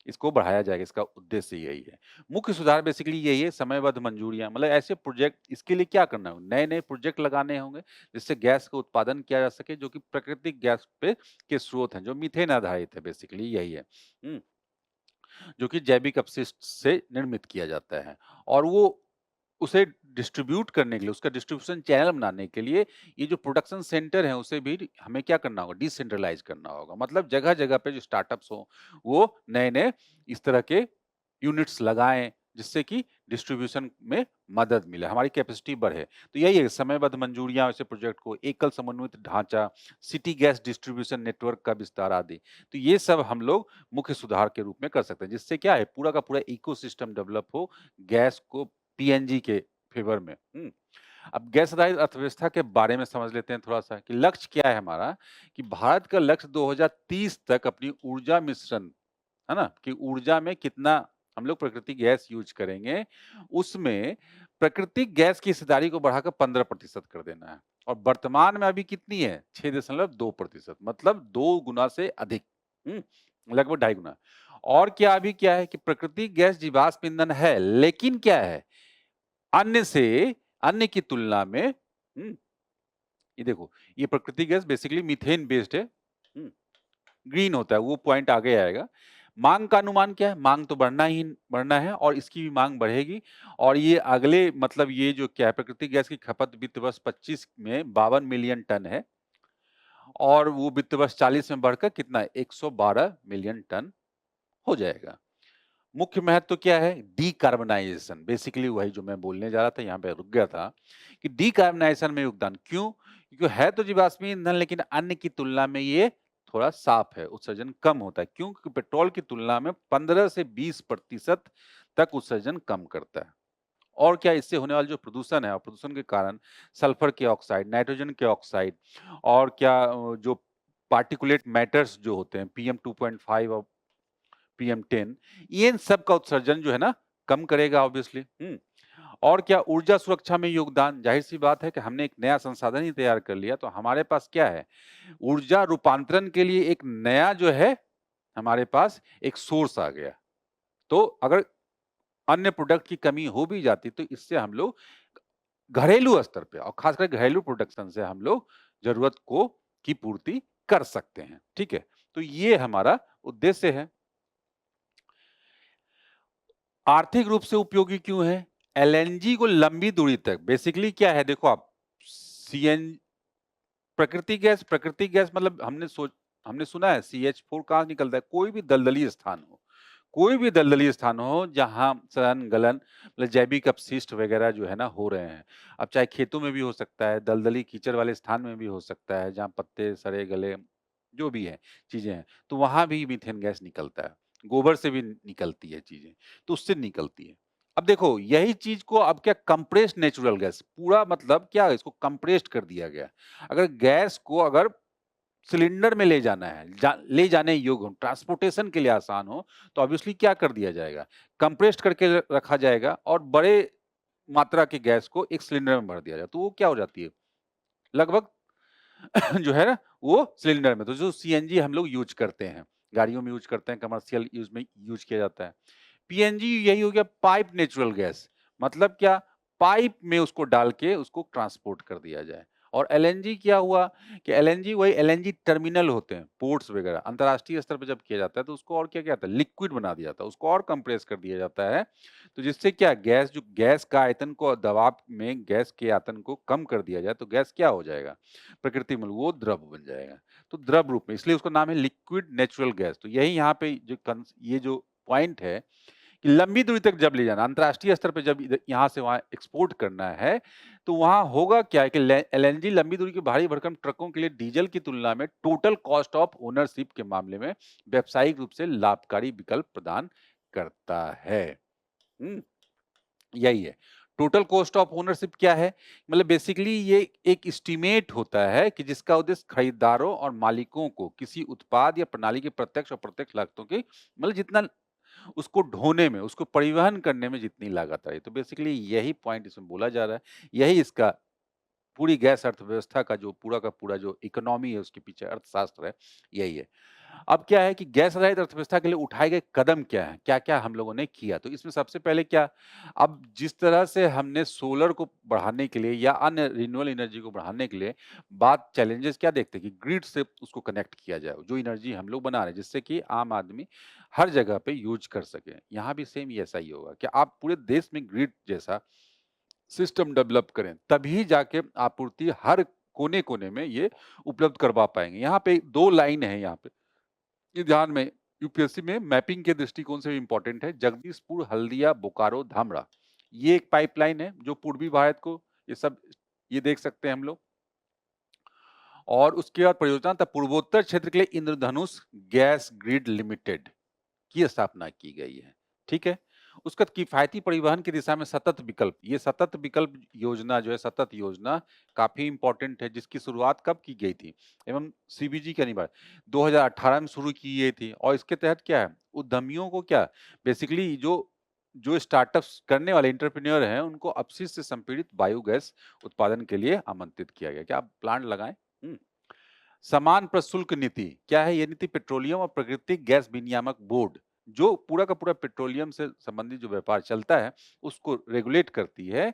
इसको बढ़ाया जाएगा, इसका उद्देश्य यही है। मुख्य सुधार बेसिकली यही है, समयबद्ध मंजूरियाँ मतलब ऐसे प्रोजेक्ट इसके लिए क्या करना होगा? नए-नए प्रोजेक्ट लगाने होंगे, जिससे गैस का उत्पादन किया जा सके, जो कि प्राकृतिक गैस पे के स्रोत हैं, जो मीथेन आधारित है बेसिकली यही है। हुँ, जो कि जैविक अपशिष्ट से निर्मित किया जाता है और वो उसे डिस्ट्रीब्यूट करने के लिए, उसका डिस्ट्रीब्यूशन चैनल बनाने के लिए ये जो प्रोडक्शन सेंटर है, उसे भी हमें क्या करना होगा? डिसेंट्रलाइज़ करना होगा। मतलब जगह-जगह पे जो स्टार्टअप्स हों, वो नए-नए इस तरह के यूनिट्स लगाएँ, जिससे कि डिस्ट्रीब्यूशन में मदद मिले, हमारी कैपेसिटी बढ़े। तो यही है समयबद्ध मंजूरियाँ ऐसे प्रोजेक्ट को, एकल समन्वित ढांचा, सिटी गैस डिस्ट्रीब्यूशन नेटवर्क का विस्तार आदि। तो ये सब हम लोग मुख्य सुधार के रूप में कर सकते हैं, जिससे क्या है पूरा का पूरा इकोसिस्टम डेवलप हो गैस को पीएनजी के फेवर में। अब गैस आधारित अर्थव्यवस्था के बारे में समझ लेते हैं थोड़ा-सा कि लक्ष्य क्या है हमारा, कि भारत का लक्ष्य 2030 तक अपनी ऊर्जा मिश्रण, है ना? कि ऊर्जा में कितना हम लोग प्राकृतिक गैस यूज़ करेंगे, उसमें प्राकृतिक गैस की हिस्सेदारी को बढ़ाकर 15% कर देना है और वर्तमान में अभी कितनी है? 6.2%, मतलब 2 गुना से अधिक। हुँ? लगभग ढाई गुना। और क्या अभी क्या है कि प्राकृतिक गैस जीवाश्म ईंधन है, लेकिन क्या है? अन्य से अन्य की तुलना में ये देखो, ये प्राकृतिक गैस बेसिकली मीथेन बेस्ड है। ग्रीन होता है, वो पॉइंट आगे आएगा। माँग का अनुमान क्या है? माँग तो बढ़ना है और इसकी भी माँग बढ़ेगी और ये अगले मतलब ये जो क्या है प्राकृतिक गैस की खपत वित्त वर्ष 25 में 52 मिलियन टन है और वो वित्त वर्ष 40 में बढ़कर कितना है? 112 मिलियन टन हो जाएगा। मुख्य महत्व क्या है? डिकार्बनाइजेशन, बेसिकली वही जो मैं बोलने जा रहा था, यहाँ पे रुक गया था कि डिकार्बनाइजेशन में योगदान क्यों? क्योंकि है तो जीवाश्मीय ईंधन लेकिन अन्य की तुलना में ये थोड़ा साफ है, उत्सर्जन कम होता है। क्यों? क्योंकि पेट्रोल की तुलना में 15 से 20% तक उत्सर्जन कम करता है। और क्या इससे होने वाला जो प्रदूषण है और प्रदूषण के कारण सल्फर के ऑक्साइड, नाइट्रोजन के ऑक्साइड और क्या जो पार्टिकुलेट मैटर्स जो होते हैं पीएम 2.5 और पीएम 10, ये इन सब का उत्सर्जन जो है ना कम करेगा ऑब्वियसली। और क्या ऊर्जा सुरक्षा में योगदान, जाहिर सी बात है कि हमने एक नया संसाधन ही तैयार कर लिया तो हमारे पास क्या है, ऊर्जा रूपांतरण के लिए एक नया जो है हमारे पास एक सोर्स आ गया। तो अगर अन्य प्रोडक्ट की कमी हो भी जाती तो इससे हम लोग घरेलू स्तर पे और खासकर घरेलू प्रोडक्शन से हम लोग जरूरत को की पूर्ति कर सकते हैं। ठीक है, तो ये हमारा उद्देश्य है। आर्थिक रूप से उपयोगी क्यों है? एलएनजी को लंबी दूरी तक बेसिकली क्या है, देखो आप सीएन प्राकृतिक गैस मतलब हमने सुना है CH4 कहाँ निकलता है? कोई भी दलदली स्थान हो जहाँ सड़न गलन मतलब जैविक अपशिष्ट वगैरह जो है ना हो रहे हैं। अब चाहे खेतों में भी हो सकता है, दलदली कीचड़ वाले स्थान में भी हो सकता है, जहाँ पत्ते सड़े गले जो भी है चीजें हैं, तो वहां भी मीथेन गैस निकलता है। गोबर से भी निकलती है चीजें, तो उससे निकलती है। अब देखो यही चीज को अब क्या कंप्रेस्ड नेचुरल गैस, पूरा मतलब क्या इसको कंप्रेस्ड कर दिया गया। अगर गैस को अगर सिलेंडर में ले जाना है, ले जाने योग्य हो, ट्रांसपोर्टेशन के लिए आसान हो, तो ऑब्वियसली क्या कर दिया जाएगा? कंप्रेस्ड करके रखा जाएगा और बड़े मात्रा के गैस को एक सिलेंडर में भर दिया जाए, तो वो क्या हो जाती है? लगभग जो है ना वो सिलेंडर में, तो जो सीएनजी हम लोग यूज करते हैं, गाड़ियों में यूज करते हैं, कमर्शियल यूज में यूज किया जाता है। पीएनजी यही हो गया पाइप नेचुरल गैस, मतलब क्या? पाइप में उसको डाल के उसको ट्रांसपोर्ट कर दिया जाए। और एलएनजी क्या हुआ कि एलएनजी वही एलएनजी टर्मिनल होते हैं, पोर्ट्स वगैरह अंतर्राष्ट्रीय स्तर पर जब किया जाता है तो उसको और क्या किया जाता है? लिक्विड बना दिया जाता है, उसको और कंप्रेस कर दिया जाता है। तो जिससे क्या गैस का आयतन को दबाव में गैस के आयतन को कम कर दिया जाए तो गैस क्या हो जाएगा? प्रकृति में वो द्रव बन जाएगा। तो द्रव रूप में, इसलिए उसका नाम है लिक्विड नेचुरल गैस। तो यही यहाँ पे ये जो पॉइंट है कि लंबी दूरी तक जब ले जाना, अंतर्राष्ट्रीय स्तर पे जब यहाँ से वहाँ एक्सपोर्ट करना है, तो वहाँ होगा क्या है कि एलएनजी लंबी दूरी के भारी भरकम ट्रकों के लिए डीजल की तुलना में टोटल कॉस्ट ऑफ ओनरशिप के मामले में व्यावसायिक रूप से लाभकारी विकल्प प्रदान करता है। यही है। टोटल कॉस्ट ऑफ ओनरशिप क्या है? मतलब बेसिकली ये एक एस्टीमेट होता है कि जिसका उद्देश्य खरीदारों और मालिकों को किसी उत्पाद या प्रणाली की प्रत्यक्ष और अप्रत्यक्ष लागतों की मतलब जितना उसको ढोने में, उसको परिवहन करने में जितनी लागत आई। तो बेसिकली यही पॉइंट इसमें बोला जा रहा है। यही इसका पूरी गैस अर्थव्यवस्था का जो पूरा का पूरा जो इकोनॉमी है उसके पीछे अर्थशास्त्र है, यही है। अब क्या है कि गैस आधारित अर्थव्यवस्था के लिए उठाए गए कदम क्या हैं? क्या-क्या हम लोगों ने किया? तो इसमें सबसे पहले क्या, अब जिस तरह से हमने सोलर को बढ़ाने के लिए या अन्य रिन्यूएबल एनर्जी को बढ़ाने के लिए बात चैलेंजेस क्या देखते हैं कि ग्रिड से उसको कनेक्ट किया जाए, जो एनर्जी हम लोग बना रहे हैं जिससे कि आम आदमी हर जगह पे यूज़ कर सके। यहाँ भी सेम ऐसा ही होगा कि आप पूरे देश में ग्रिड जैसा सिस्टम डेवलप करें, तभी जाके आपूर्ति हर कोने-कोने में ये उपलब्ध करवा पाएँगे। यहाँ पे 2 लाइन है यहाँ पे, ये ध्यान में यूपीएससी में मैपिंग के दृष्टिकोण से भी इम्पोर्टेंट है। जगदीशपुर, हल्दिया, बोकारो, धामरा, ये एक पाइपलाइन है जो पूर्वी भारत को ये सब ये देख सकते हैं हम लोग। और उसके बाद परियोजना तथा पूर्वोत्तर क्षेत्र के लिए इंद्रधनुष गैस ग्रिड लिमिटेड की स्थापना की गई है। ठीक है। उसका किफायती परिवहन की दिशा में सतत विकल्प, ये सतत विकल्प योजना जो है, सतत योजना काफी इंपॉर्टेंट है, जिसकी शुरुआत कब की गई थी एवं सीबीजी के अनिवार्य 2018 में शुरू की गई थी। और इसके तहत क्या है, उद्यमियों को क्या बेसिकली जो जो स्टार्टअप्स करने वाले एंटरप्रेन्योर हैं उनको अपशिष्ट से संपीड़ित बायोगैस उत्पादन के लिए आमंत्रित किया गया कि आप प्लांट लगाएं। समान प्रशुल्क नीति क्या है, ये नीति पेट्रोलियम और प्राकृतिक गैस विनियामक बोर्ड जो पूरा का पूरा पेट्रोलियम से संबंधित जो व्यापार चलता है उसको रेगुलेट करती है,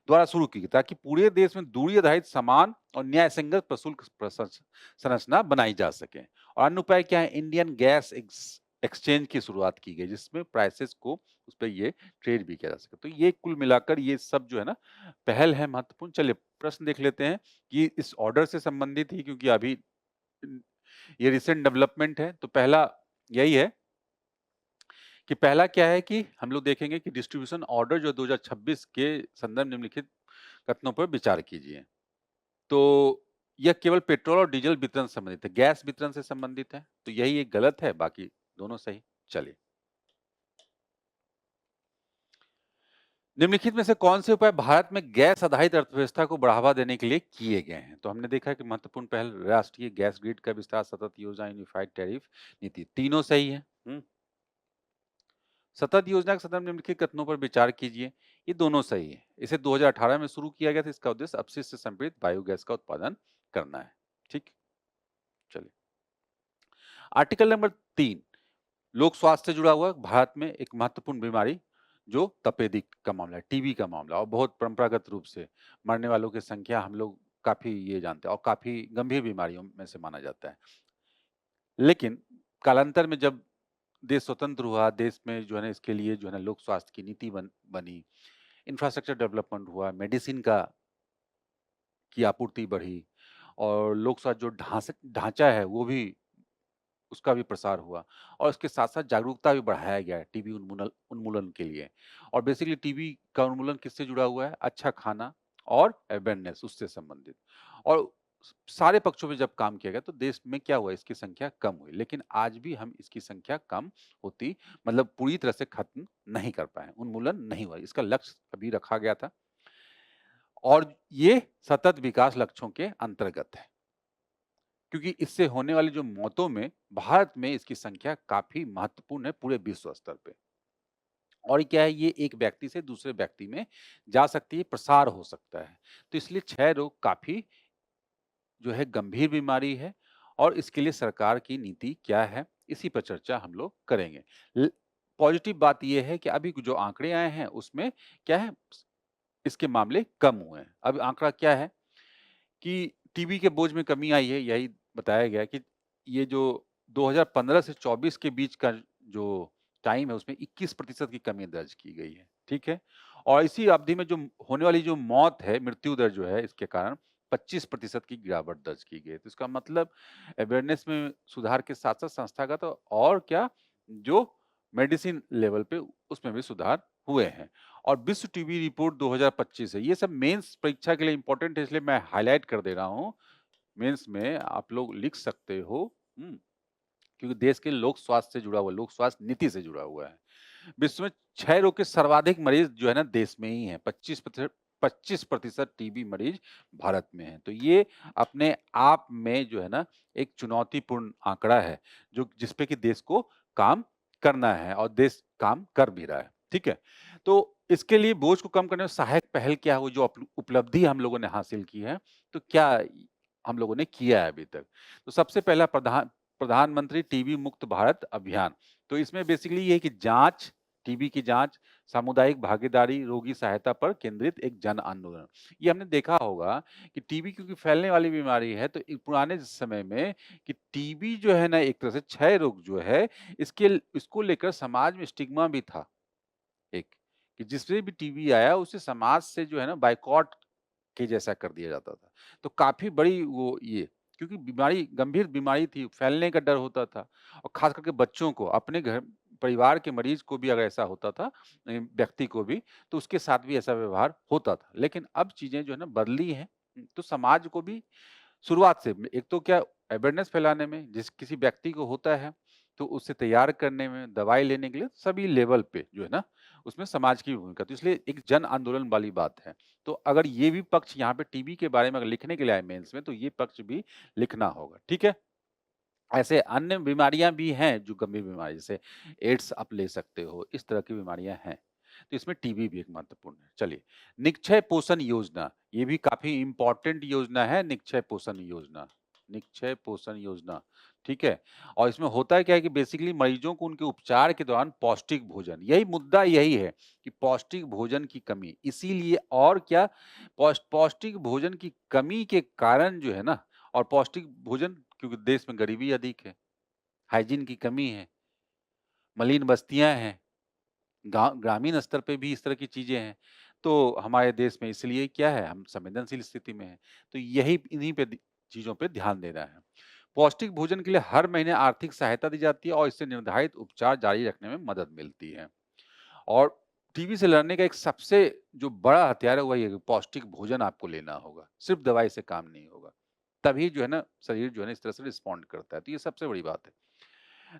द्वारा शुरू की गई, ताकि पूरे देश में दूरी आधारित समान और न्याय संगत प्रशुल्क संरचना बनाई जा सके। और अन्य उपाय क्या है, इंडियन गैस एक्सचेंज की शुरुआत की गई जिसमें प्राइसेस को उस पर ये ट्रेड भी किया जा सके। तो ये कुल मिलाकर ये सब जो है ना पहल है महत्वपूर्ण। चलिए प्रश्न देख लेते हैं कि इस ऑर्डर से संबंधित ही, क्योंकि अभी ये रिसेंट डेवलपमेंट है। तो पहला यही है कि पहला क्या है कि हम लोग देखेंगे कि डिस्ट्रीब्यूशन ऑर्डर जो 2026 के संदर्भ निम्नलिखित कथनों पर विचार कीजिए। तो यह केवल पेट्रोल और डीजल वितरण से संबंधित है, गैस वितरण से संबंधित है। तो यही एक गलत है, बाकी दोनों सही। चलिए, निम्नलिखित में से कौन से उपाय भारत में गैस आधारित अर्थव्यवस्था को बढ़ावा देने के लिए किए गए हैं? तो हमने देखा है कि महत्वपूर्ण पहल राष्ट्रीय गैस ग्रिड का विस्तार, सतत योजना, यूनिफाइड टैरिफ नीति, तीनों सही है। सतत योजना के संदर्भ में निम्नलिखित कथनों पर विचार कीजिए, ये दोनों सही है। इसे 2018 में शुरू किया गया था, इसका उद्देश्य अपशिष्ट से संपीड़ित बायोगैस का उत्पादन करना है। ठीक, चलिए आर्टिकल नंबर 3, लोक स्वास्थ्य से जुड़ा हुआ भारत में एक महत्वपूर्ण बीमारी जो तपेदिक का मामला है, टीबी का मामला, और बहुत परंपरागत रूप से मरने वालों की संख्या हम लोग काफी ये जानते हैं और काफी गंभीर बीमारियों में से माना जाता है। लेकिन कालांतर में जब देश स्वतंत्र हुआ, देश में जो है ना इसके लिए जो है ना लोक स्वास्थ्य की नीति बनी, इंफ्रास्ट्रक्चर डेवलपमेंट हुआ, मेडिसिन का की आपूर्ति बढ़ी और लोक स्वास्थ्य जो ढांचा है वो भी उसका भी प्रसार हुआ और इसके साथ-साथ जागरूकता भी बढ़ाया गया है टीबी उन्मूलन उन्मूलन के लिए। और बेसिकली टीबी का उन्मूलन किससे जुड़ा हुआ है? अच्छा खाना और अवेयरनेस उससे संबंधित। और सारे पक्षों पे जब काम किया गया तो देश में क्या हुआ, इसकी संख्या कम हुई। लेकिन आज भी हम इसकी संख्या कम होती मतलब पूरी तरह से खत्म नहीं कर पाए, उन्मूलन नहीं हुआ। इसका लक्ष्य अभी रखा गया था और ये सतत विकास लक्ष्यों के अंतर्गत है। क्योंकि इससे होने वाली जो मौतों में भारत में इसकी संख्या काफी महत्वपूर्ण है पूरे विश्व स्तर पे। और क्या है, ये एक व्यक्ति से दूसरे व्यक्ति में जा सकती है, प्रसार हो सकता है। तो इसलिए क्षय रोग काफी जो है गंभीर बीमारी है और इसके लिए सरकार की नीति क्या है, इसी पर चर्चा हम लोग करेंगे। पॉजिटिव बात यह है कि अभी जो आंकड़े आए हैं उसमें क्या है, इसके मामले कम हुए हैं। अब आंकड़ा क्या है कि टीबी के बोझ में कमी आई है, यही बताया गया कि ये जो 2015 से 24 के बीच का जो टाइम है उसमें 21% की कमी दर्ज की गई है, ठीक है? और इसी अवधि में जो होने वाली जो मौत है, मृत्यु दर जो है इसके कारण 25% की गिरावट दर्ज की गई है। तो इसका मतलब अवेयरनेस में सुधार के साथ-साथ संस्थागत और क्या जो मेडिसिन लेवल पे उसमें भी सुधार हुए हैं। और विश्व टीबी रिपोर्ट 2025 है। ये सब मेंस परीक्षा के लिए इंपॉर्टेंट है इसलिए मैं हाइलाइट कर दे रहा हूँ। मेंस में आप लोग लिख सकते हो क्योंकि देश के लोक स्वास्थ्य से जुड़ा हुआ, लोक स्वास्थ्य नीति से जुड़ा हुआ है। विश्व में क्षय रोग के सर्वाधिक मरीज जो है ना देश में ही हैं। 25% टीबी मरीज भारत में हैं। तो ये अपने आप में जो है ना एक चुनौतीपूर्ण आंकड़ा है जो जिस पे कि देश को काम करना है और देश काम कर भी रहा है। ठीक है? तो इसके लिए बोझ को कम करने में सहायक पहल क्या है, जो उपलब्धि हम लोगों ने हासिल की है, तो क्या हम लोगों ने किया है अभी तक? तो सबसे पहला प्रधानमंत्री टीबी मुक्त भारत अभियान। तो इसमें बेसिकली ये है कि जांच, टीबी की जांच, सामुदायिक भागीदारी, रोगी सहायता पर केंद्रित एक जन आंदोलन। ये हमने देखा होगा कि टीबी क्योंकि फैलने वाली बीमारी है तो पुराने समय में कि टीबी जो है ना एक तरह से क्षय रोग जो है इसको लेकर समाज में स्टिग्मा भी था एक, कि जिसपे भी टीबी आया उसे समाज से जो है ना बायकॉट के जैसा कर दिया जाता था। तो काफ़ी बड़ी वो ये क्योंकि बीमारी गंभीर बीमारी थी, फैलने का डर होता था और खास करके बच्चों को, अपने घर परिवार के मरीज को भी अगर ऐसा होता था, व्यक्ति को भी, तो उसके साथ भी ऐसा व्यवहार होता था। लेकिन अब चीज़ें जो है ना बदली हैं, तो समाज को भी शुरुआत से एक तो क्या अवेयरनेस फैलाने में, जिस किसी व्यक्ति को होता है, तो उसे तैयार करने में, दवाई लेने के लिए सभी लेवल पे जो है ना, उसमें समाज की भूमिका, तो इसलिए एक जन आंदोलन वाली बात है। तो अगर ये भी पक्ष यहाँ पे टीबी के बारे में अगर लिखने के लिए आए मेंस में, तो ये पक्ष भी लिखना होगा, ठीक है? ऐसे अन्य बीमारियाँ भी हैं जो गंभीर बीमारी, जैसे एड्स आप ले सकते हो, इस तरह की बीमारियाँ हैं। तो इसमें टीबी भी एक महत्वपूर्ण है। चलिए, निक्षय पोषण योजना, ये भी काफ़ी इम्पोर्टेंट योजना है, निक्षय पोषण योजना। निक्षय पोषण योजना, ठीक है? और इसमें होता क्या है कि बेसिकली मरीजों को उनके उपचार के दौरान पौष्टिक भोजन, यही मुद्दा यही है कि पौष्टिक भोजन की कमी, इसीलिए और क्या पौष्टिक भोजन की कमी के कारण जो है ना, और पौष्टिक भोजन क्योंकि देश में गरीबी अधिक है, हाइजीन की कमी है, मलिन बस्तियाँ हैं, गाँव ग्रामीण स्तर पे भी इस तरह की चीज़ें हैं। तो हमारे देश में इसलिए क्या है, हम संवेदनशील स्थिति में हैं। तो यही इन्हीं पे चीज़ों पे ध्यान देना है। पौष्टिक भोजन के लिए हर महीने आर्थिक सहायता दी जाती है और इससे निर्धारित उपचार जारी रखने में मदद मिलती है। और टीबी से लड़ने का एक सबसे जो बड़ा हथियार है वही है कि पौष्टिक भोजन आपको लेना होगा, सिर्फ़ दवाई से काम नहीं होगा। तभी जो है ना शरीर जो है ना इस तरह से रिस्पॉन्ड करता है, तो ये सबसे बड़ी बात है।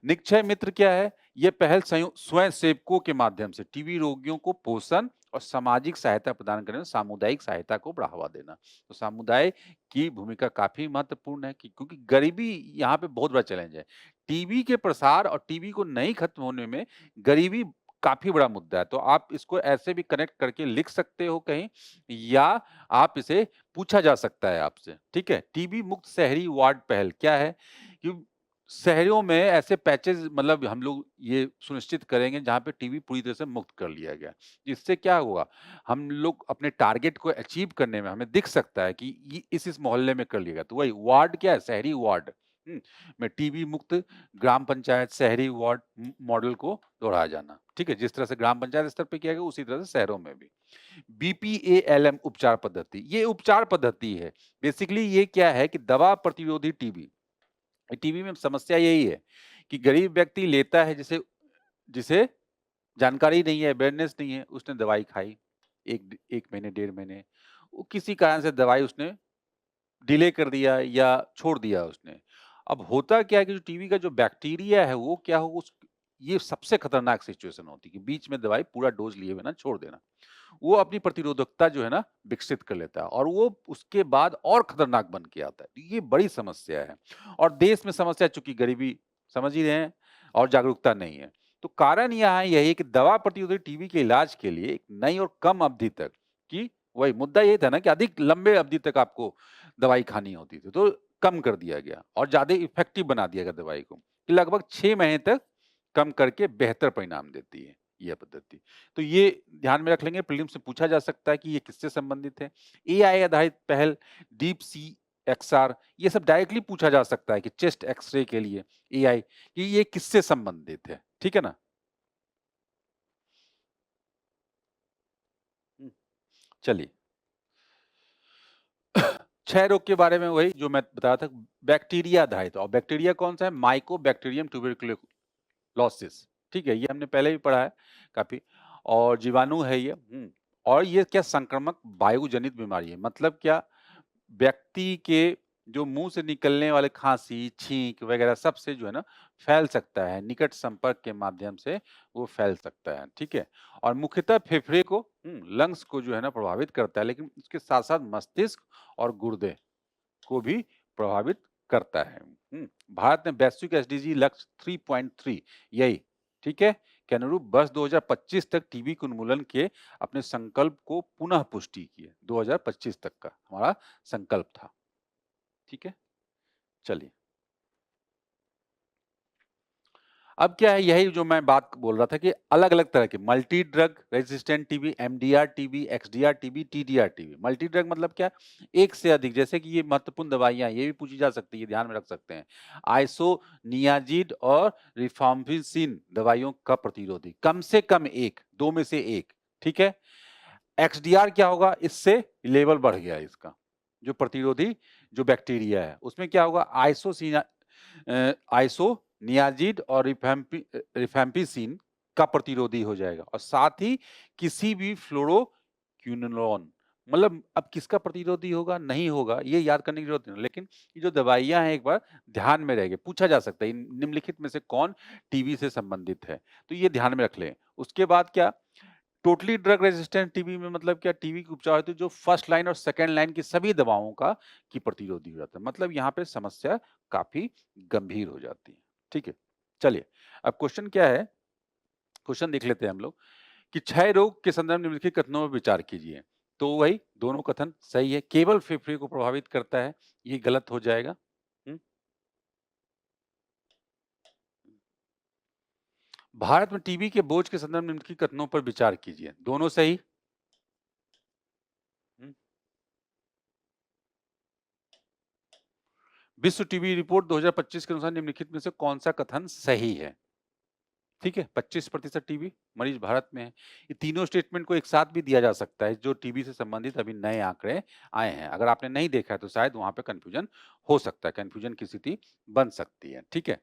निक्षय मित्र क्या है? ये पहल स्वयं सेवकों के माध्यम से टीबी रोगियों को पोषण और सामाजिक सहायता प्रदान करने में सामुदायिक सहायता को बढ़ावा देना। तो समुदाय की भूमिका काफ़ी महत्वपूर्ण है कि क्योंकि गरीबी यहाँ पे बहुत बड़ा चैलेंज है। टीबी के प्रसार और टीबी को नहीं खत्म होने में गरीबी काफ़ी बड़ा मुद्दा है। तो आप इसको ऐसे भी कनेक्ट करके लिख सकते हो कहीं, या आप इसे पूछा जा सकता है आपसे, ठीक है? टीबी मुक्त शहरी वार्ड पहल क्या है? कि शहरों में ऐसे पैचेज़ मतलब हम लोग ये सुनिश्चित करेंगे जहाँ पे टीबी पूरी तरह से मुक्त कर लिया गया। इससे क्या होगा? हम लोग अपने टारगेट को अचीव करने में हमें दिख सकता है कि ये इस मोहल्ले में कर लिया गया। तो वही वार्ड क्या है? शहरी वार्ड, हुँ, में टीबी मुक्त ग्राम पंचायत, शहरी वार्ड मॉडल को दोहराया जाना। ठीक है? जिस तरह से ग्राम पंचायत स्तर पे किया गया उसी तरह से शहरों में भी। बीपीएएलएम उपचार पद्धति, ये उपचार पद्धति है। बेसिकली ये क्या है कि दवा प्रतिरोधी टीबी, टीबी में समस्या यही है कि गरीब व्यक्ति लेता है जिसे जिसे जानकारी नहीं है, अवेयरनेस नहीं है, उसने दवाई खाई 1 महीने, 1.5 महीने, वो किसी कारण से दवाई उसने डिले कर दिया या छोड़ दिया उसने। अब होता क्या है कि जो टीबी का जो बैक्टीरिया है वो क्या हो उस ये सबसे खतरनाक सिचुएशन होती है कि बीच में दवाई पूरा डोज़ लिए बिना छोड़ देना। वो अपनी प्रतिरोधकता जो है ना विकसित कर लेता है और वो उसके बाद और खतरनाक बन के आता है। तो ये बड़ी समस्या है और देश में समस्या चूँकि गरीबी समझ ही रहे हैं और जागरूकता नहीं है। तो कारण यहाँ यही है कि दवा प्रतिरोधी टीबी के इलाज के लिए एक नई और कम अवधि तक की वही मुद्दा ये था ना कि अधिक लंबे अवधि तक आपको दवाई खानी होती थी, तो कम कर दिया गया और ज़्यादा इफ़ेक्टिव बना दिया गया दवाई को, कि लगभग 6 महीने तक कम करके बेहतर परिणाम देती है, यह पद्धति। तो ये ध्यान में रख लेंगे, प्रीलिम्स से पूछा जा सकता है कि ये किससे संबंधित है। एआई आधारित पहल, डीप सी एक्सआर, ये सब डायरेक्टली पूछा जा सकता है कि चेस्ट एक्स-रे के लिए एआई, कि ये किससे संबंधित है, ठीक है ना? हुँ, चलिए। क्षय रोग के बारे में वही जो मैं बता रहा था, बैक्टीरिया आधारित, और बैक्टीरिया कौन-सा है? माइकोबैक्टीरियम ट्यूबरकुलोसिस, ठीक है? ये हमने पहले भी पढ़ा है काफ़ी, और जीवाणु है ये, और ये क्या संक्रामक वायु जनित बीमारी है, मतलब क्या? व्यक्ति के जो मुँह से निकलने वाले खाँसी, छींक वगैरह सब से जो है ना फैल सकता है, निकट संपर्क के माध्यम से वो फैल सकता है, ठीक है? और मुख्यतः फेफड़े को, लंग्स को जो है ना प्रभावित करता है, लेकिन उसके साथ-साथ मस्तिष्क और गुर्दे को भी प्रभावित करता है। भारत ने वैश्विक एसडीजी लक्ष्य 3.3 यही, ठीक है? के अनुरूप वर्ष 2025 तक टीबी के उन्मूलन के अपने संकल्प को पुनः पुष्टि की है। 2025 तक का हमारा संकल्प था, ठीक है? चलिए। अब क्या है यही जो मैं बात बोल रहा था कि अलग-अलग तरह के multi drug resistant TB, MDR TB, XDR TB, TDR TB. Multi drug मतलब क्या? एक से अधिक, जैसे कि ये महत्वपूर्ण दवाइयाँ ये भी पूछी जा सकती है, ध्यान में रख सकते हैं। आइसोनियाज़िड और रिफाम्पिसिन दवाइयों का प्रतिरोधी, कम से कम 1, 2 में से 1, ठीक है? एक्सडीआर क्या होगा? इससे लेवल बढ़ गया इसका, जो प्रतिरोधी जो बैक्टीरिया है उसमें क्या होगा, आइसोनियाजिड और रिफैम्पिसिन का प्रतिरोधी हो जाएगा, और साथ ही किसी भी फ्लोरोक्विनोलोन, मतलब अब किसका प्रतिरोधी होगा, नहीं होगा, ये याद करने की जरूरत नहीं, लेकिन ये जो दवाइयां हैं एक बार ध्यान में रहेगी, पूछा जा सकता है निम्नलिखित में से कौन टीबी से संबंधित है, तो ये ध्यान में रख लें। उसके बाद क्या, टोटली ड्रग रेजिस्टेंट टीबी में मतलब क्या, टीबी के उपचार हेतु जो फर्स्ट लाइन और सेकंड लाइन की सभी दवाओं का की प्रतिरोधी हो जाता है, मतलब यहाँ पे समस्या काफी गंभीर हो जाती है। ठीक है, चलिए अब क्वेश्चन क्या है, क्वेश्चन देख लेते हैं हम लोग कि क्षय रोग के संदर्भ में निम्नलिखित कथनों में विचार कीजिए। तो वही दोनों कथन सही है, केवल फेफड़े को प्रभावित करता है, ये गलत हो जाएगा। भारत में टीबी के बोझ के संदर्भ में निम्नलिखित कथनों पर विचार कीजिए, दोनों सही। विश्व टीबी रिपोर्ट 2025 के अनुसार निम्नलिखित में से कौन सा कथन सही है? ठीक है, 25% टीबी मरीज भारत में है। ये तीनों स्टेटमेंट को एक साथ भी दिया जा सकता है, जो टीबी से संबंधित अभी नए आंकड़े आए हैं। अगर आपने नहीं देखा है तो शायद वहां पे कंफ्यूजन हो सकता है, कंफ्यूजन की स्थिति बन सकती है। ठीक है,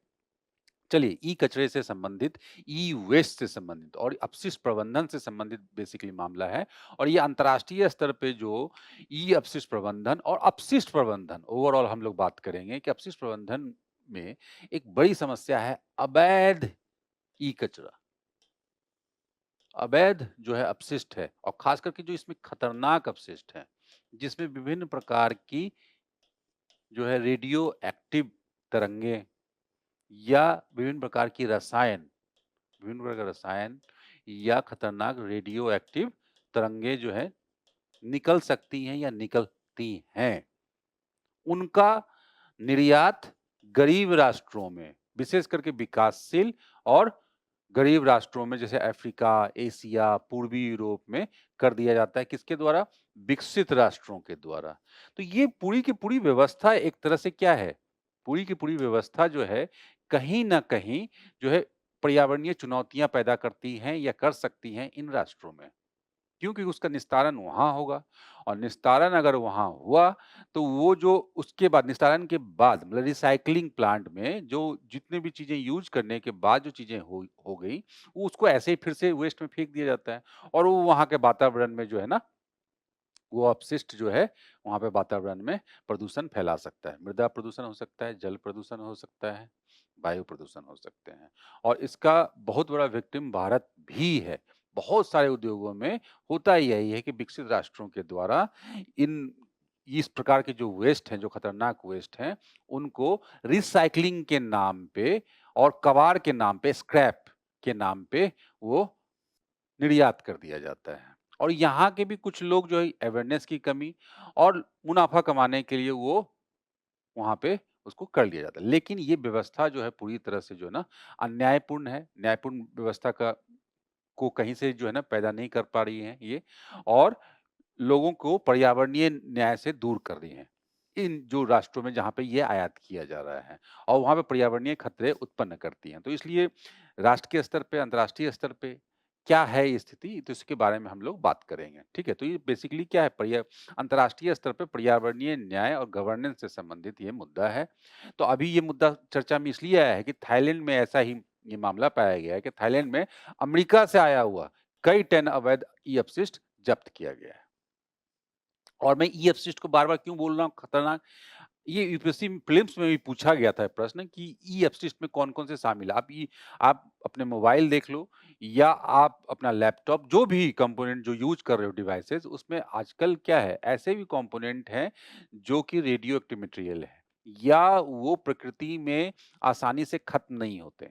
चलिए ई कचरे से संबंधित, ई वेस्ट से संबंधित और अपशिष्ट प्रबंधन से संबंधित बेसिकली मामला है, और ये अंतर्राष्ट्रीय स्तर पे जो ई अपशिष्ट प्रबंधन और अपशिष्ट प्रबंधन ओवरऑल हम लोग बात करेंगे कि अपशिष्ट प्रबंधन में एक बड़ी समस्या है अवैध ई कचरा, अवैध जो है अपशिष्ट है, और खास करके जो इसमें खतरनाक अपशिष्ट है, जिसमें विभिन्न प्रकार की जो है रेडियो एक्टिव तरंगे या विभिन्न प्रकार की रसायन, विभिन्न प्रकार के रसायन या खतरनाक रेडियो एक्टिव तरंगे जो है निकल सकती हैं या निकलती हैं, उनका निर्यात गरीब राष्ट्रों में, विशेष करके विकासशील और गरीब राष्ट्रों में जैसे अफ्रीका, एशिया, पूर्वी यूरोप में कर दिया जाता है, किसके द्वारा, विकसित राष्ट्रों के द्वारा। तो ये पूरी की पूरी व्यवस्था एक तरह से क्या है, पूरी की पूरी व्यवस्था जो है कहीं ना कहीं जो है पर्यावरणीय चुनौतियां पैदा करती हैं या कर सकती हैं इन राष्ट्रों में, क्योंकि उसका निस्तारण वहां होगा, और निस्तारण अगर वहां हुआ तो वो जो उसके बाद निस्तारण के बाद मतलब रिसाइकलिंग प्लांट में जो जितने भी चीजें यूज करने के बाद जो चीजें हो गई, वो उसको ऐसे ही फिर से वेस्ट में फेंक दिया जाता है, और वो वहां के वातावरण में जो है ना, वो अपशिष्ट जो है वहां पे वातावरण में प्रदूषण फैला सकता है, मृदा प्रदूषण हो सकता है, जल प्रदूषण हो सकता है, वायु प्रदूषण हो सकते हैं, और इसका बहुत बड़ा विक्टिम भारत भी है। बहुत सारे उद्योगों में होता ही यही है कि विकसित राष्ट्रों के द्वारा इन इस प्रकार के जो वेस्ट हैं, जो खतरनाक वेस्ट हैं, उनको रिसाइकलिंग के नाम पे और कबाड़ के नाम पे, स्क्रैप के नाम पे वो निर्यात कर दिया जाता है, और यहाँ के भी कुछ लोग जो है अवेयरनेस की कमी और मुनाफा कमाने के लिए वो वहाँ पे उसको कर लिया जाता है। लेकिन ये व्यवस्था जो है पूरी तरह से जो है ना अन्यायपूर्ण है, न्यायपूर्ण व्यवस्था का को कहीं से जो है ना पैदा नहीं कर पा रही है ये, और लोगों को पर्यावरणीय न्याय से दूर कर रही है। इन जो राष्ट्रों में जहाँ पे ये आयात किया जा रहा है, और वहाँ पे पर्यावरणीय खतरे उत्पन्न करती हैं। तो इसलिए राष्ट्र के स्तर पे, अंतर्राष्ट्रीय स्तर पे क्या है ये स्थिति, तो इसके बारे में हम लोग बात करेंगे। ठीक है? तो ये बेसिकली क्या है, अंतर्राष्ट्रीय स्तर पे पर्यावरणीय न्याय और गवर्नेंस से संबंधित ये मुद्दा है। तो अभी ये मुद्दा चर्चा में इसलिए आया है कि थाईलैंड में ऐसा ही ये मामला पाया गया है कि थाईलैंड में अमेरिका से आया हुआ कई टन अवैध ई अपशिष्ट जब्त किया गया है। और मैं ई अपशिष्ट को बार-बार क्यों बोल रहा हूँ खतरनाक, ये यूपीएससी प्रीलिम्स में भी पूछा गया था प्रश्न कि ई अपशिष्ट में कौन-कौन से शामिल है। आप अपने मोबाइल देख लो या आप अपना लैपटॉप, जो भी कंपोनेंट जो यूज़ कर रहे हो डिवाइसेज़, उसमें आजकल क्या है, ऐसे भी कंपोनेंट हैं जो कि रेडियो एक्टिव मटेरियल है, या वो प्रकृति में आसानी से खत्म नहीं होते।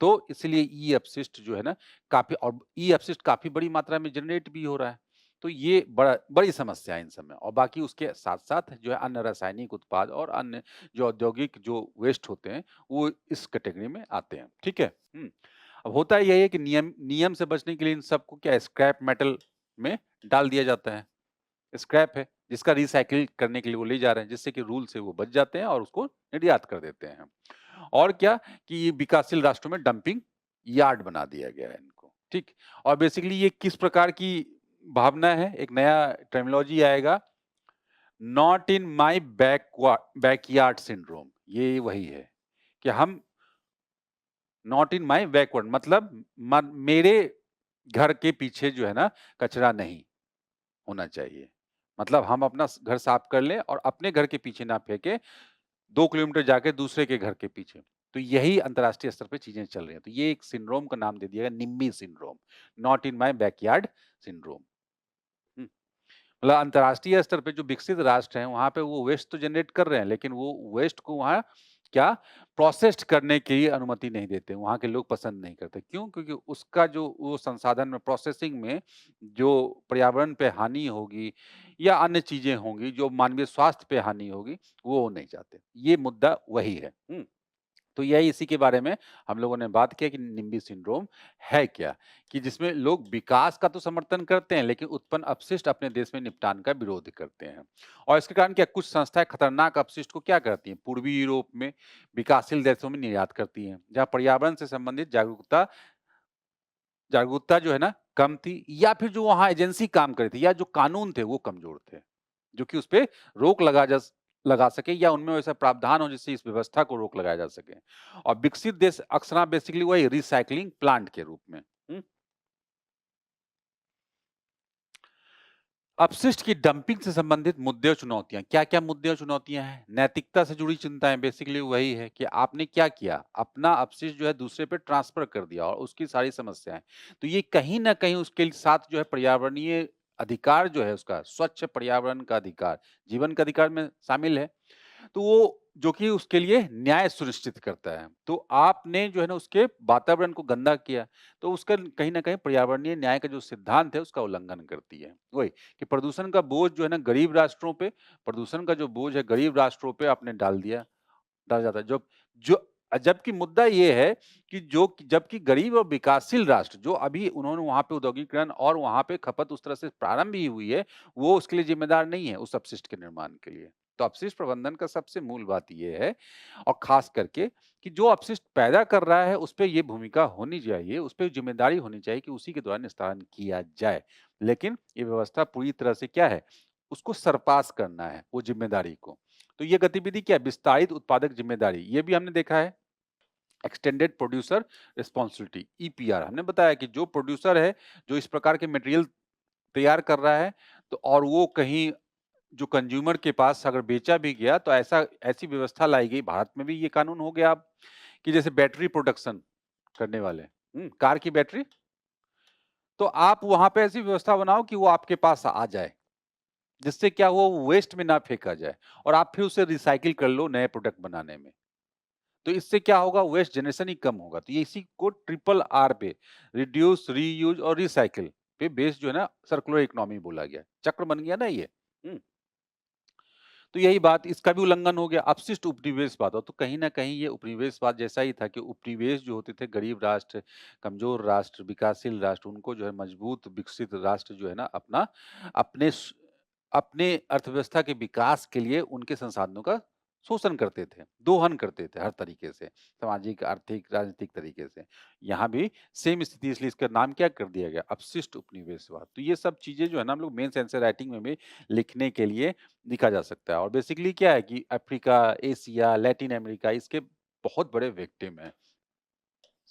तो इसलिए ई अपशिष्ट जो है ना काफ़ी, और ई अपशिष्ट काफ़ी बड़ी मात्रा में जनरेट भी हो रहा है। तो ये बड़ी समस्या है इन सब में, और बाकी उसके साथ-साथ जो है अन्य रासायनिक उत्पाद और अन्य जो औद्योगिक जो वेस्ट होते हैं, वो इस कैटेगरी में आते हैं। ठीक है? अब होता यही है कि नियम नियम से बचने के लिए इन सबको क्या स्क्रैप मेटल में डाल दिया जाता है। स्क्रैप है, जिसका रिसाइकिल करने के लिए वो ले जा रहे हैं, जिससे कि रूल से वो बच जाते हैं और उसको निर्यात कर देते हैं। और क्या कि विकासशील राष्ट्रों में डंपिंग यार्ड बना दिया गया है इनको, ठीक? और बेसिकली ये किस प्रकार की भावना है, एक नया टर्मिनोलॉजी आएगा, not in my backyard syndrome, ये वही है कि हम नॉट इन माय बैकवर्ड मतलब मेरे घर के पीछे जो है ना कचरा नहीं होना चाहिए। मतलब हम अपना घर साफ कर लें और अपने घर के पीछे ना फेंके, 2 किलोमीटर जाके दूसरे के घर के पीछे। तो यही अंतर्राष्ट्रीय स्तर पे चीजें चल रही हैं। तो ये एक सिंड्रोम का नाम दे दिया गया, NIMBY syndrome, not in my backyard syndrome. मतलब अंतर्राष्ट्रीय स्तर पे जो विकसित राष्ट्र हैं, वहाँ पे वो वेस्ट तो जनरेट कर रहे हैं, लेकिन वो वेस्ट को वहाँ क्या प्रोसेस्ड करने की अनुमति नहीं देते। वहाँ के लोग पसंद नहीं करते। क्यों? क्योंकि उसका जो वो संसाधन में प्रोसेसिंग में जो पर्यावरण पे हानि होगी या अन्य चीजें होंगी, जो मानवीय स्वास्थ्य पे हानि होगी, वो नहीं चाहते। ये मुद्दा वही है। तो यही इसी के बारे में हम लोगों ने बात किया कि निम्बी सिंड्रोम है क्या? कि जिसमें लोग विकास का तो समर्थन करते हैं, लेकिन उत्पन्न अपशिष्ट अपने देश में निपटान का विरोध करते हैं। और इसके कारण क्या कुछ संस्थाएं खतरनाक अपशिष्ट को क्या करती हैं? पूर्वी यूरोप में विकासशील देशों में निर्यात करती हैं, जहाँ पर्यावरण से संबंधित जागरूकता जो है ना कम थी, या फिर जो वहाँ एजेंसी काम कर रही थी या जो कानून थे वो कमजोर थे, जो कि उसपे रोक लगा सके या उनमें वैसा प्रावधान हो जिससे इस व्यवस्था को रोक लगाया जा सके। और विकसित देश अक्सर बेसिकली वही रिसाइक्लिंग प्लांट के रूप में। अपशिष्ट की डंपिंग से संबंधित मुद्दे और चुनौतियां, क्या-क्या मुद्दे और चुनौतियां हैं? नैतिकता से जुड़ी चिंताएं बेसिकली वही है कि आपने क्या किया, अपना अपशिष्ट जो है दूसरे पे ट्रांसफर कर दिया और उसकी सारी समस्याएं। तो ये कहीं ना कहीं उसके साथ जो है पर्यावरणीय अधिकार जो है उसका, स्वच्छ पर्यावरण का अधिकार, जीवन का अधिकार में शामिल है। तो वो जो कि उसके लिए न्याय सुनिश्चित करता है। तो आपने जो है ना उसके वातावरण को गंदा किया, तो उसका कहीं न कहीं पर्यावरणीय न्याय का जो सिद्धांत है उसका उल्लंघन करती है। वही कि प्रदूषण का बोझ जो है ना गरीब राष्ट्रों पे, प्रदूषण का जो बोझ है गरीब राष्ट्रों पे आपने डाल जाता है। जब जो जबकि मुद्दा ये है कि जबकि गरीब और विकासशील राष्ट्र जो अभी उन्होंने वहाँ पे औद्योगिकीकरण और वहाँ पे खपत उस तरह से प्रारंभ ही हुई है, वो उसके लिए जिम्मेदार नहीं है उस अपशिष्ट के निर्माण के लिए। तो अपशिष्ट प्रबंधन का सबसे मूल बात ये है और खास करके कि जो अपशिष्ट पैदा कर रहा है उस पे ये भूमिका होनी चाहिए, उस पे जिम्मेदारी होनी चाहिए कि उसी के द्वारा निस्तारण किया जाए। लेकिन ये व्यवस्था पूरी तरह से क्या है, उसको सरपास करना है वो जिम्मेदारी को। तो ये गतिविधि क्या है? विस्तारित उत्पादक जिम्मेदारी, ये भी हमने देखा है। एक्सटेंडेड प्रोड्यूसर रिस्पॉन्सिबिलिटी ईपीआर, हमने बताया कि जो प्रोड्यूसर है जो इस प्रकार के मटेरियल तैयार कर रहा है तो और वो कहीं जो कंज्यूमर के पास अगर बेचा भी गया तो ऐसी व्यवस्था लाई गई, भारत में भी ये कानून हो गया अब कि जैसे बैटरी प्रोडक्शन करने वाले कार की बैटरी, तो आप वहां पे ऐसी व्यवस्था बनाओ कि वो आपके पास आ जाए, जिससे क्या वो वेस्ट में ना फेंका जाए और आप फिर उसे रिसाइकिल कर लो नए प्रोडक्ट बनाने में। तो इससे क्या होगा, वेस्ट जनरेशन ही कम होगा। तो ये इसी को ट्रिपल आर पे, रिड्यूस, रीयूज और रिसाइकिल पे बेस जो है ना सर्कुलर इकोनॉमी बोला गया, चक्र बन गया ना ये। हम्म। तो यही बात, इसका भी उल्लंघन हो गया। अपशिष्ट उपनिवेशवाद, और तो कहीं न कहीं ये उपनिवेशवाद जैसा ही था कि उपनिवेश जो होते थे गरीब राष्ट्र, कमज़ोर राष्ट्र, विकासशील राष्ट्र, उनको जो है मजबूत विकसित राष्ट्र जो है ना अपने स अपने अर्थव्यवस्था के विकास के लिए उनके संसाधनों का शोषण करते थे, दोहन करते थे हर तरीके से, सामाजिक, आर्थिक, राजनीतिक तरीके से। यहाँ भी सेम स्थिति, इसलिए इसका नाम क्या कर दिया गया? अपशिष्ट उपनिवेशवाद। तो ये सब चीज़ें जो है ना हम लोग मेंस एंसर राइटिंग में भी लिखने के लिए लिखा जा सकता है। और बेसिकली क्या है कि अफ्रीका, एशिया, लैटिन अमेरिका इसके बहुत बड़े विक्टिम हैं,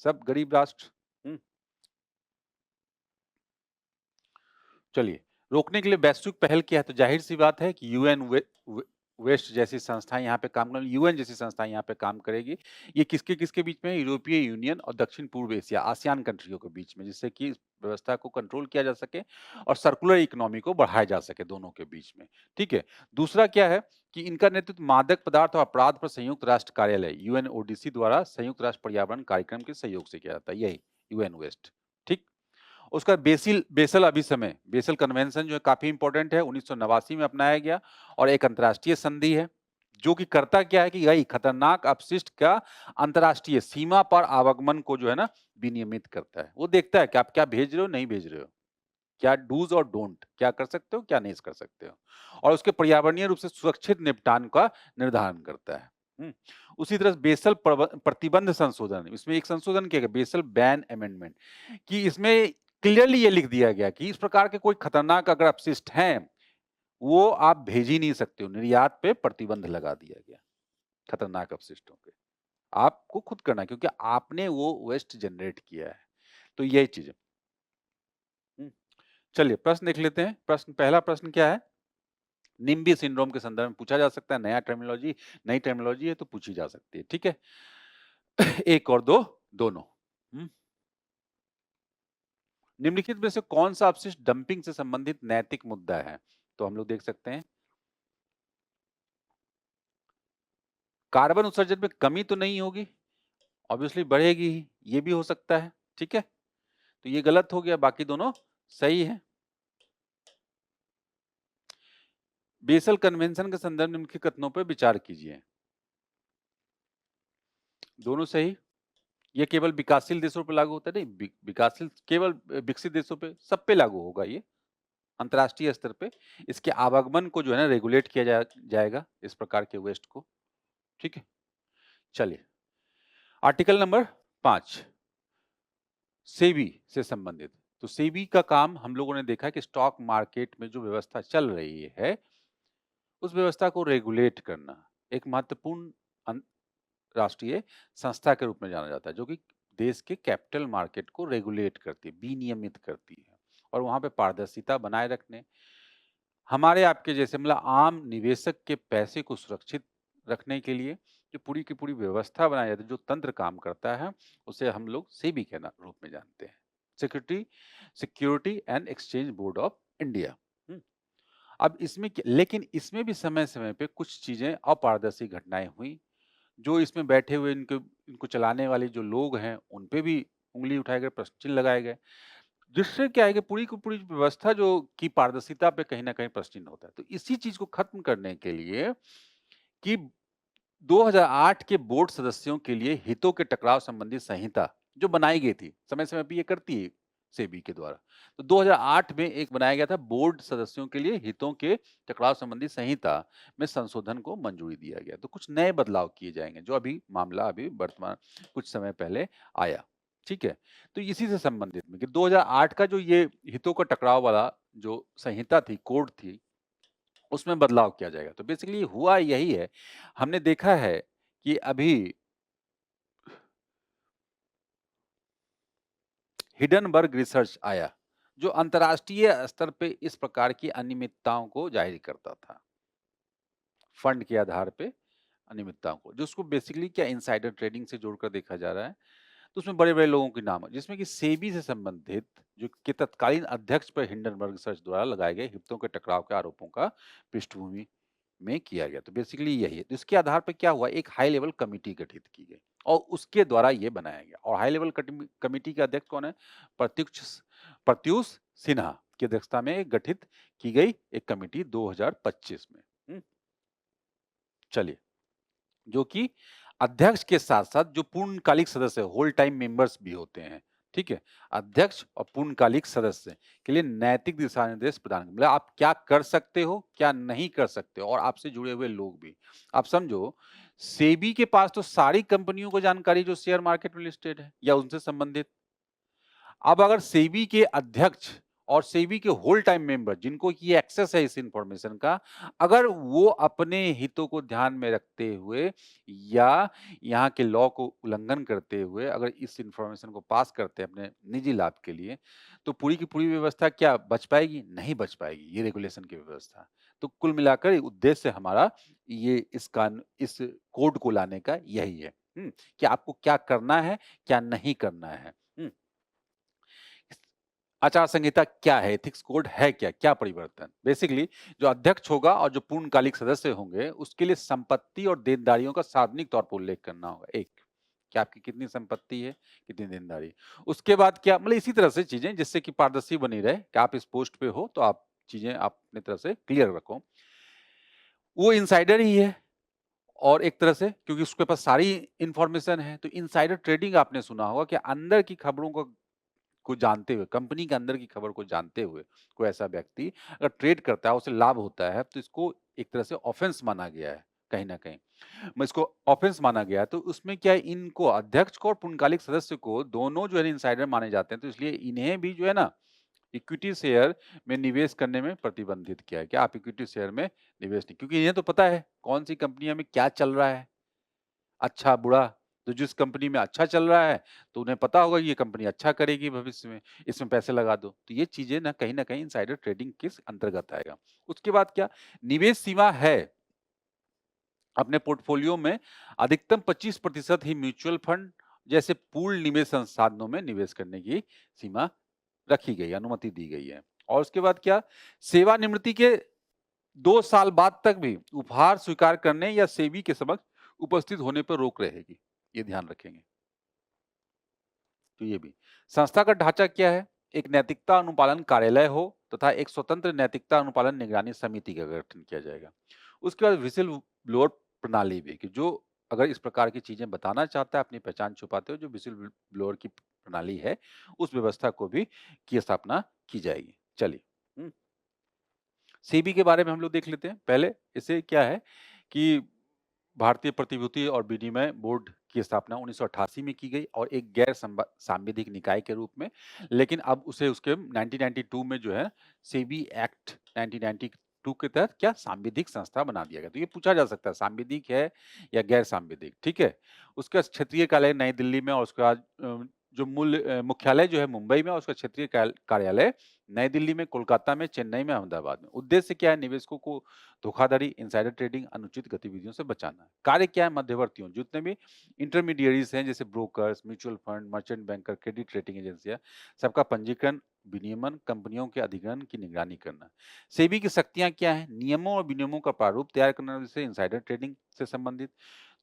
सब गरीब राष्ट्र। हुँ, चलिए, रोकने के लिए वैश्विक पहल क्या है? तो ज़ाहिर-सी बात है कि यूएन वेस्ट जैसी संस्थाएँ यहाँ पे काम कर यूएन जैसी संस्थाएँ यहाँ पे काम करेगी। ये किसके-किसके बीच में? यूरोपीय यूनियन और दक्षिण पूर्व एशिया, आसियान कंट्रियों के बीच में, जिससे कि इस व्यवस्था को कंट्रोल किया जा सके और सर्कुलर इकोनॉमी को बढ़ाया जा सके दोनों के बीच में, ठीक है? दूसरा क्या है कि इनका नेतृत्व मादक पदार्थ और अपराध पर संयुक्त राष्ट्र कार्यालय यूएनओडीसी द्वारा संयुक्त राष्ट्र पर्यावरण कार्यक्रम के सहयोग से किया जाता है, यही यूएन वेस्ट, ठीक? उसका बेसल अभिसमय, बेसल कन्वेंशन जो है काफ़ी इम्पोर्टेंट है, 1989 में अपनाया गया और एक अंतर्राष्ट्रीय संधि है, जो कि करता क्या है कि यही खतरनाक अपशिष्ट का अंतर्राष्ट्रीय सीमा पर आवागमन को जो है ना विनियमित करता है। वो देखता है कि आप क्या भेज रहे हो, नहीं भेज रहे हो। क्या डूज़ और डोंट, क्या कर सकते हो, क्या नहीं कर सकते हो। और उसके पर्यावरणीय रूप से सुरक्षित निपटान का निर्धारण करता है। हुँ। उसी तरह बेसल प्रतिबंध संशोधन, इसमें एक संशोधन किया गया, बेसल बैन अमेंडमेंट, कि इसमें क्लियरली ये लिख दिया गया कि इस प्रकार के कोई खतरनाक अगर अपशिष्ट हैं, वो आप भेज ही नहीं सकते हो, निर्यात पे प्रतिबंध लगा दिया गया खतरनाक अपशिष्टों के। आपको खुद करना है क्योंकि आपने वो वेस्ट जनरेट किया है। तो यही चीज है। चलिए प्रश्न देख लेते हैं। पहला प्रश्न क्या है? निम्बी सिंड्रोम के संदर्भ में पूछा जा सकता है। नया टर्मिनोलॉजी, नई टर्मिनोलॉजी है तो पूछी जा सकती है। ठीक है। एक और दो, दोनों। हम्म। निम्नलिखित में से कौन सा अपशिष्ट डंपिंग से संबंधित नैतिक मुद्दा है? तो हम लोग देख सकते हैं कार्बन उत्सर्जन में कमी तो नहीं होगी, ऑब्वियसली बढ़ेगी ही, ये भी हो सकता है। ठीक है, तो ये गलत हो गया, बाकी दोनों सही है। बेसल कन्वेंशन के संदर्भ में उनके कथनों पर विचार कीजिए। दोनों सही। ये केवल विकासशील देशों पर लागू होता है? नहीं, विकासशील केवल विकसित देशों पे, सब पे लागू होगा ये अंतर्राष्ट्रीय स्तर पे। इसके आवागमन को जो है ना रेगुलेट किया जाएगा इस प्रकार के वेस्ट को। ठीक है, चलिए आर्टिकल नंबर 5 सेबी से संबंधित। तो सेबी का काम हम लोगों ने देखा कि स्टॉक मार्केट में जो व्यवस्था चल रही है उस व्यवस्था को रेगुलेट करना एक महत्वपूर्ण राष्ट्रीय संस्था के रूप में जाना जाता है, जो कि देश के कैपिटल मार्केट को रेगुलेट करती है, विनियमित करती है और वहां पे पारदर्शिता बनाए रखने, हमारे आपके जैसे मतलब आम निवेशक के पैसे को सुरक्षित रखने के लिए जो पूरी की पूरी व्यवस्था बनाई जाती है, जो तंत्र काम करता है, उसे हम लोग सेबी के रूप में जानते हैं, security and exchange board of India. अब लेकिन इसमें भी समय समय पे कुछ चीजें अपारदर्शी घटनाएं हुई, जो इसमें बैठे हुए इनको इनको चलाने वाले जो लोग हैं उन पे भी उंगली उठाए गए, प्रश्न चिन्ह लगाए गए, जिससे क्या है कि पूरी की पूरी व्यवस्था जो की पारदर्शिता पे कहीं ना कहीं प्रश्न चिन्ह होता है। तो इसी चीज को खत्म करने के लिए कि 2008 के बोर्ड सदस्यों के लिए हितों के टकराव संबंधी संहिता जो बनाई गई थी, समय समय पे ये करती है सेबी के द्वारा, तो 2008 में एक बनाया गया था बोर्ड सदस्यों के लिए हितों के टकराव संबंधी संहिता में संशोधन को मंजूरी दिया गया। तो कुछ नए बदलाव किए जाएंगे, जो अभी मामला अभी वर्तमान कुछ समय पहले आया। ठीक है, तो इसी से संबंधित में कि 2008 का जो ये हितों का टकराव वाला जो संहिता थी, कोड थी, उसमें बदलाव किया जाएगा। तो बेसिकली हुआ यही है, हमने देखा है कि अभी हिडनबर्ग रिसर्च आया, जो अंतर्राष्ट्रीय स्तर पे इस प्रकार की अनियमितताओं को जाहिर करता था, फंड के आधार पे अनियमितताओं को, जो उसको बेसिकली क्या इनसाइडर ट्रेडिंग से जोड़कर देखा जा रहा है। तो उसमें बड़े-बड़े लोगों के नाम है, जिसमें कि सेबी से संबंधित जो कि तत्कालीन अध्यक्ष पर हिंडनबर्ग रिसर्च द्वारा लगाए गए हितों के टकराव के आरोपों का पृष्ठभूमि में किया गया। तो बेसिकली यही है। तो इसके आधार पर क्या हुआ, एक हाई लेवल कमिटी गठित की गई और उसके द्वारा ये बनाया गया। और हाई लेवल कमिटी के अध्यक्ष कौन है? प्रत्युष प्रत्यूष सिन्हा की अध्यक्षता में गठित की गई एक कमिटी 2025 में। चलिए, जो कि अध्यक्ष के साथ-साथ जो पूर्णकालिक सदस्य होल टाइम मेंबर्स भी होते हैं, ठीक है? अध्यक्ष और पूर्णकालिक सदस्य के लिए नैतिक दिशा निर्देश प्रदान, मतलब आप क्या कर सकते हो, क्या नहीं कर सकते हो, और आपसे जुड़े हुए लोग भी। आप समझो, सेबी के पास तो सारी कंपनियों को जानकारी जो शेयर मार्केट में लिस्टेड है या उनसे संबंधित। अब अगर सेबी के अध्यक्ष और सेबी के होल टाइम मेंबर जिनको ये एक्सेस है इस इंफॉर्मेशन का, अगर वो अपने हितों को ध्यान में रखते हुए या यहाँ के लॉ को उल्लंघन करते हुए अगर इस इंफॉर्मेशन को पास करते हैं अपने निजी लाभ के लिए, तो पूरी की पूरी व्यवस्था क्या बच पाएगी? नहीं बच पाएगी, ये रेगुलेशन की व्यवस्था। तो कुल मिलाकर उद्देश्य हमारा ये इस कोड को लाने का यही है, कि आपको क्या करना है, क्या नहीं करना है। आचार संहिता क्या है, एथिक्स कोड है क्या, क्या परिवर्तन? बेसिकली जो अध्यक्ष होगा और जो पूर्णकालिक सदस्य होंगे उसके लिए संपत्ति और देनदारियों का सार्वजनिक तौर पर उल्लेख करना होगा। एक, कि आपकी कितनी संपत्ति है, कितनी देनदारी। उसके बाद क्या, मतलब इसी तरह से चीजें जिससे कि पारदर्शी बनी रहे कि आप इस पोस्ट पे हो तो आप चीजें आप अपनी तरह से क्लियर रखो। वो इनसाइडर ही है और एक तरह से क्योंकि उसके पास सारी इंफॉर्मेशन है। तो इनसाइडर ट्रेडिंग आपने सुना होगा कि अंदर की खबरों को जानते हुए, कंपनी के अंदर की खबर को जानते हुए कोई ऐसा व्यक्ति अगर ट्रेड करता है, उसे लाभ होता है, तो इसको एक तरह से ऑफेंस माना गया है कहीं न कहीं। मैं इसको ऑफेंस माना गया है, तो उसमें क्या है, इनको अध्यक्ष को और पूर्णकालिक सदस्य को दोनों जो है इनसाइडर माने जाते हैं, तो इसलिए इन्हें भी जो है ना इक्विटी शेयर में निवेश करने में प्रतिबंधित किया है कि आप इक्विटी शेयर में निवेश नहीं, क्योंकि इन्हें तो पता है कौन सी कंपनियों में क्या चल रहा है, अच्छा बुरा। तो जिस कंपनी में अच्छा चल रहा है तो उन्हें पता होगा ये कंपनी अच्छा करेगी भविष्य में, इसमें पैसे लगा दो। तो ये चीजें ना कहीं इनसाइडर ट्रेडिंग के अंतर्गत आएगा। उसके बाद क्या, निवेश सीमा है अपने पोर्टफोलियो में अधिकतम 25% ही म्यूचुअल फंड जैसे पूल निवेश संसाधनों में निवेश करने की सीमा रखी गई, अनुमति दी गई है। और उसके बाद क्या, सेवानिवृत्ति के 2 साल बाद तक भी उपहार स्वीकार करने या सेबी के समक्ष उपस्थित होने पर रोक रहेगी, ये ध्यान रखेंगे। तो ये भी संस्था का ढांचा क्या है, एक नैतिकता अनुपालन कार्यालय हो तथा एक स्वतंत्र नैतिकता अनुपालन निगरानी समिति का गठन किया जाएगा। उसके बाद विसिल ब्लोअर प्रणाली भी, कि जो अगर इस प्रकार की चीजें बताना चाहता है, अपनी पहचान छुपाते हो, जो विसिल ब्लोअर की प्रणाली है, उस व्यवस्था को भी की स्थापना की जाएगी। चलिए, सेबी के बारे में हम लोग देख लेते हैं। पहले इसे क्या है कि भारतीय प्रतिभूति और विनिमय बोर्ड की स्थापना 1988 में की गई और एक गैर सांविधिक निकाय के रूप में, लेकिन अब उसे उसके 1992 में जो है सेबी एक्ट 1992 के तहत क्या सांविधिक संस्था बना दिया गया। तो ये पूछा जा सकता है सांविधिक है या गैर सांविधिक, ठीक है। उसका क्षेत्रीय कार्यालय नई दिल्ली में और उसके बाद जो मुख्यालय जो है मुंबई में और उसका क्षेत्रीय कार्यालय नई दिल्ली में, कोलकाता में, चेन्नई में, अहमदाबाद में। उद्देश्य क्या है, निवेशकों को धोखाधड़ी, इनसाइडर ट्रेडिंग, अनुचित गतिविधियों से बचाना है। कार्य क्या है, मध्यवर्तियों, जितने भी इंटरमीडिएरीज हैं जैसे brokers, mutual fund, merchant banker, credit rating एजेंसियां, सबका पंजीकरण, विनियमन, कंपनियों के अधिग्रहण की निगरानी करना। सेबी की शक्तियां क्या है, नियमों और विनियमों का प्रारूप तैयार करना, जैसे इनसाइडर ट्रेडिंग से संबंधित,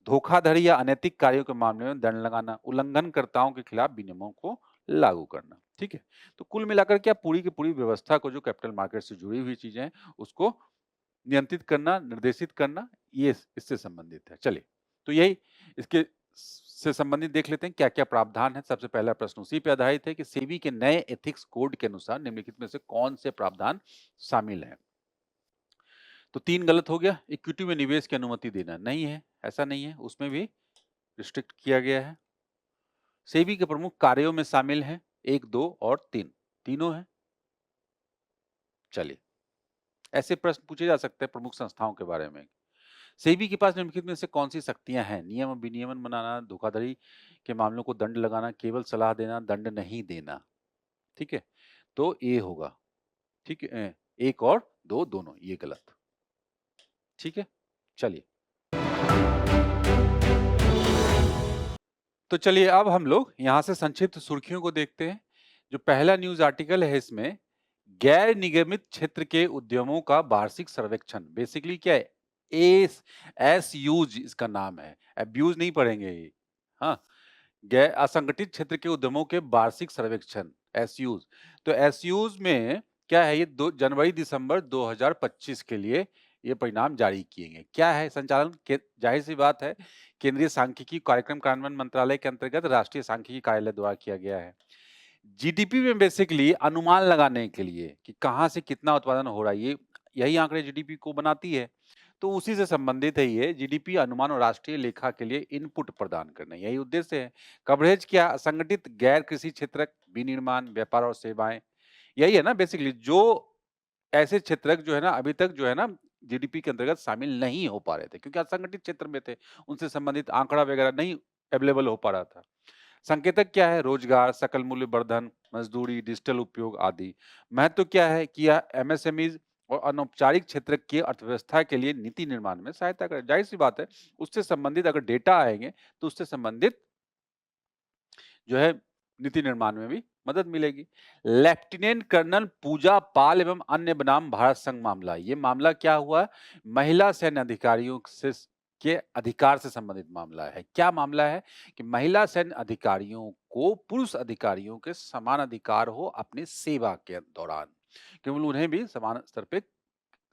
धोखाधड़ी या अनैतिक कार्यों के मामले में दंड लगाना, उल्लंघनकर्ताओं के खिलाफ विनियमों को लागू करना। ठीक है, तो कुल मिलाकर क्या पूरी की पूरी व्यवस्था को, जो कैपिटल मार्केट से जुड़ी हुई चीजें हैं, उसको नियंत्रित करना, निर्देशित करना, ये इससे संबंधित है। चलिए, तो यही इसके से संबंधित देख लेते हैं क्या क्या प्रावधान है। सबसे पहला प्रश्न उसी पे आधारित है कि सेबी के नए एथिक्स कोड के अनुसार निम्नलिखित में से कौन से प्रावधान शामिल हैं। तो 3 गलत हो गया। इक्विटी में निवेश की अनुमति देना नहीं है, ऐसा नहीं है, उसमें भी रिस्ट्रिक्ट किया गया है। सेबी के प्रमुख कार्यों में शामिल हैं 1, 2 और 3, तीनों हैं। चलिए, ऐसे प्रश्न पूछे जा सकते हैं प्रमुख संस्थाओं के बारे में। सेबी के पास निम्नलिखित में से कौन सी शक्तियां हैं, नियम और विनियमन बनाना, धोखाधड़ी के मामलों को दंड लगाना, केवल सलाह देना, दंड नहीं देना। ठीक है, तो ए होगा। ठीक है, 1 और 2 दोनों, ये गलत। ठीक है, चलिए, तो चलिए अब हम लोग यहां से संक्षिप्त सुर्खियों को देखते हैं। जो पहला न्यूज आर्टिकल है इसमें, गैर निगमित क्षेत्र के उद्यमों का वार्षिक सर्वेक्षण, बेसिकली क्या है, एस यूज इसका नाम है, अब्यूज नहीं पढ़ेंगे ये। हाँ, गैर असंगठित क्षेत्र के उद्यमों के वार्षिक सर्वेक्षण, एसयूज। तो एसयूज में क्या है, ये 2 जनवरी दिसंबर 2025 के लिए ये परिणाम जारी किए गए। क्या है संचालन के, जाहिर सी बात है केंद्रीय सांख्यिकी कार्यक्रम कार्यान्वयन मंत्रालय के अंतर्गत राष्ट्रीय सांख्यिकी कार्यालय द्वारा किया गया है। जीडीपी में बेसिकली अनुमान लगाने के लिए कि कहां से कितना उत्पादन हो रहा है, ये यही आंकड़े जीडीपी को बनाती है। तो उसी से संबंधित है ये जीडीपी अनुमान और राष्ट्रीय लेखा के लिए इनपुट प्रदान करना, यही उद्देश्य है। कवरेज क्या, असंगठित गैर कृषि क्षेत्र, विनिर्माण, व्यापार और सेवाएं, यही है ना बेसिकली। जो ऐसे क्षेत्रक जो है ना अभी तक जो है ना जीडीपी के अंतर्गत शामिल नहीं हो पा रहे थे क्योंकि असंगठित क्षेत्र में थे, उनसे संबंधित आंकड़ा वगैरह नहीं अवेलेबल हो पा रहा था। संकेतक क्या है, रोजगार, सकल मूल्य वर्धन, मजदूरी, डिजिटल उपयोग आदि। महत्व क्या है कि यह एमएसएमईज और अनौपचारिक क्षेत्र की अर्थव्यवस्था के लिए नीति निर्माण में सहायता करे। जाहिर सी बात है, उससे संबंधित अगर डेटा आएंगे तो उससे संबंधित जो है नीति निर्माण में भी मदद मिलेगी। लेफ्टिनेंट कर्नल पूजा पाल एवं अन्य बनाम भारत संघ मामला, ये मामला क्या हुआ, महिला सैन्य अधिकारियों से के अधिकार से संबंधित मामला है। क्या मामला है कि महिला सैन्य अधिकारियों को पुरुष अधिकारियों के समान अधिकार हो अपनी सेवा के दौरान, केवल उन्हें भी समान स्तर पे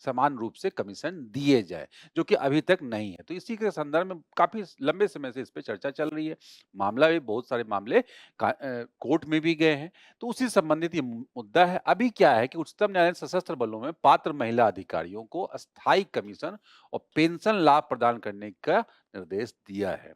समान रूप से कमीशन दिए जाए, जो कि अभी तक नहीं है। तो इसी के संदर्भ में काफी लंबे समय से इस पे चर्चा चल रही है। मामला भी, बहुत सारे मामले कोर्ट में भी गए हैं। तो उसी संबंधित ये मुद्दा है। अभी क्या है कि उच्चतम न्यायालय ने सशस्त्र बलों में पात्र महिला अधिकारियों को अस्थायी कमीशन और पेंशन लाभ प्रदान करने का निर्देश दिया है।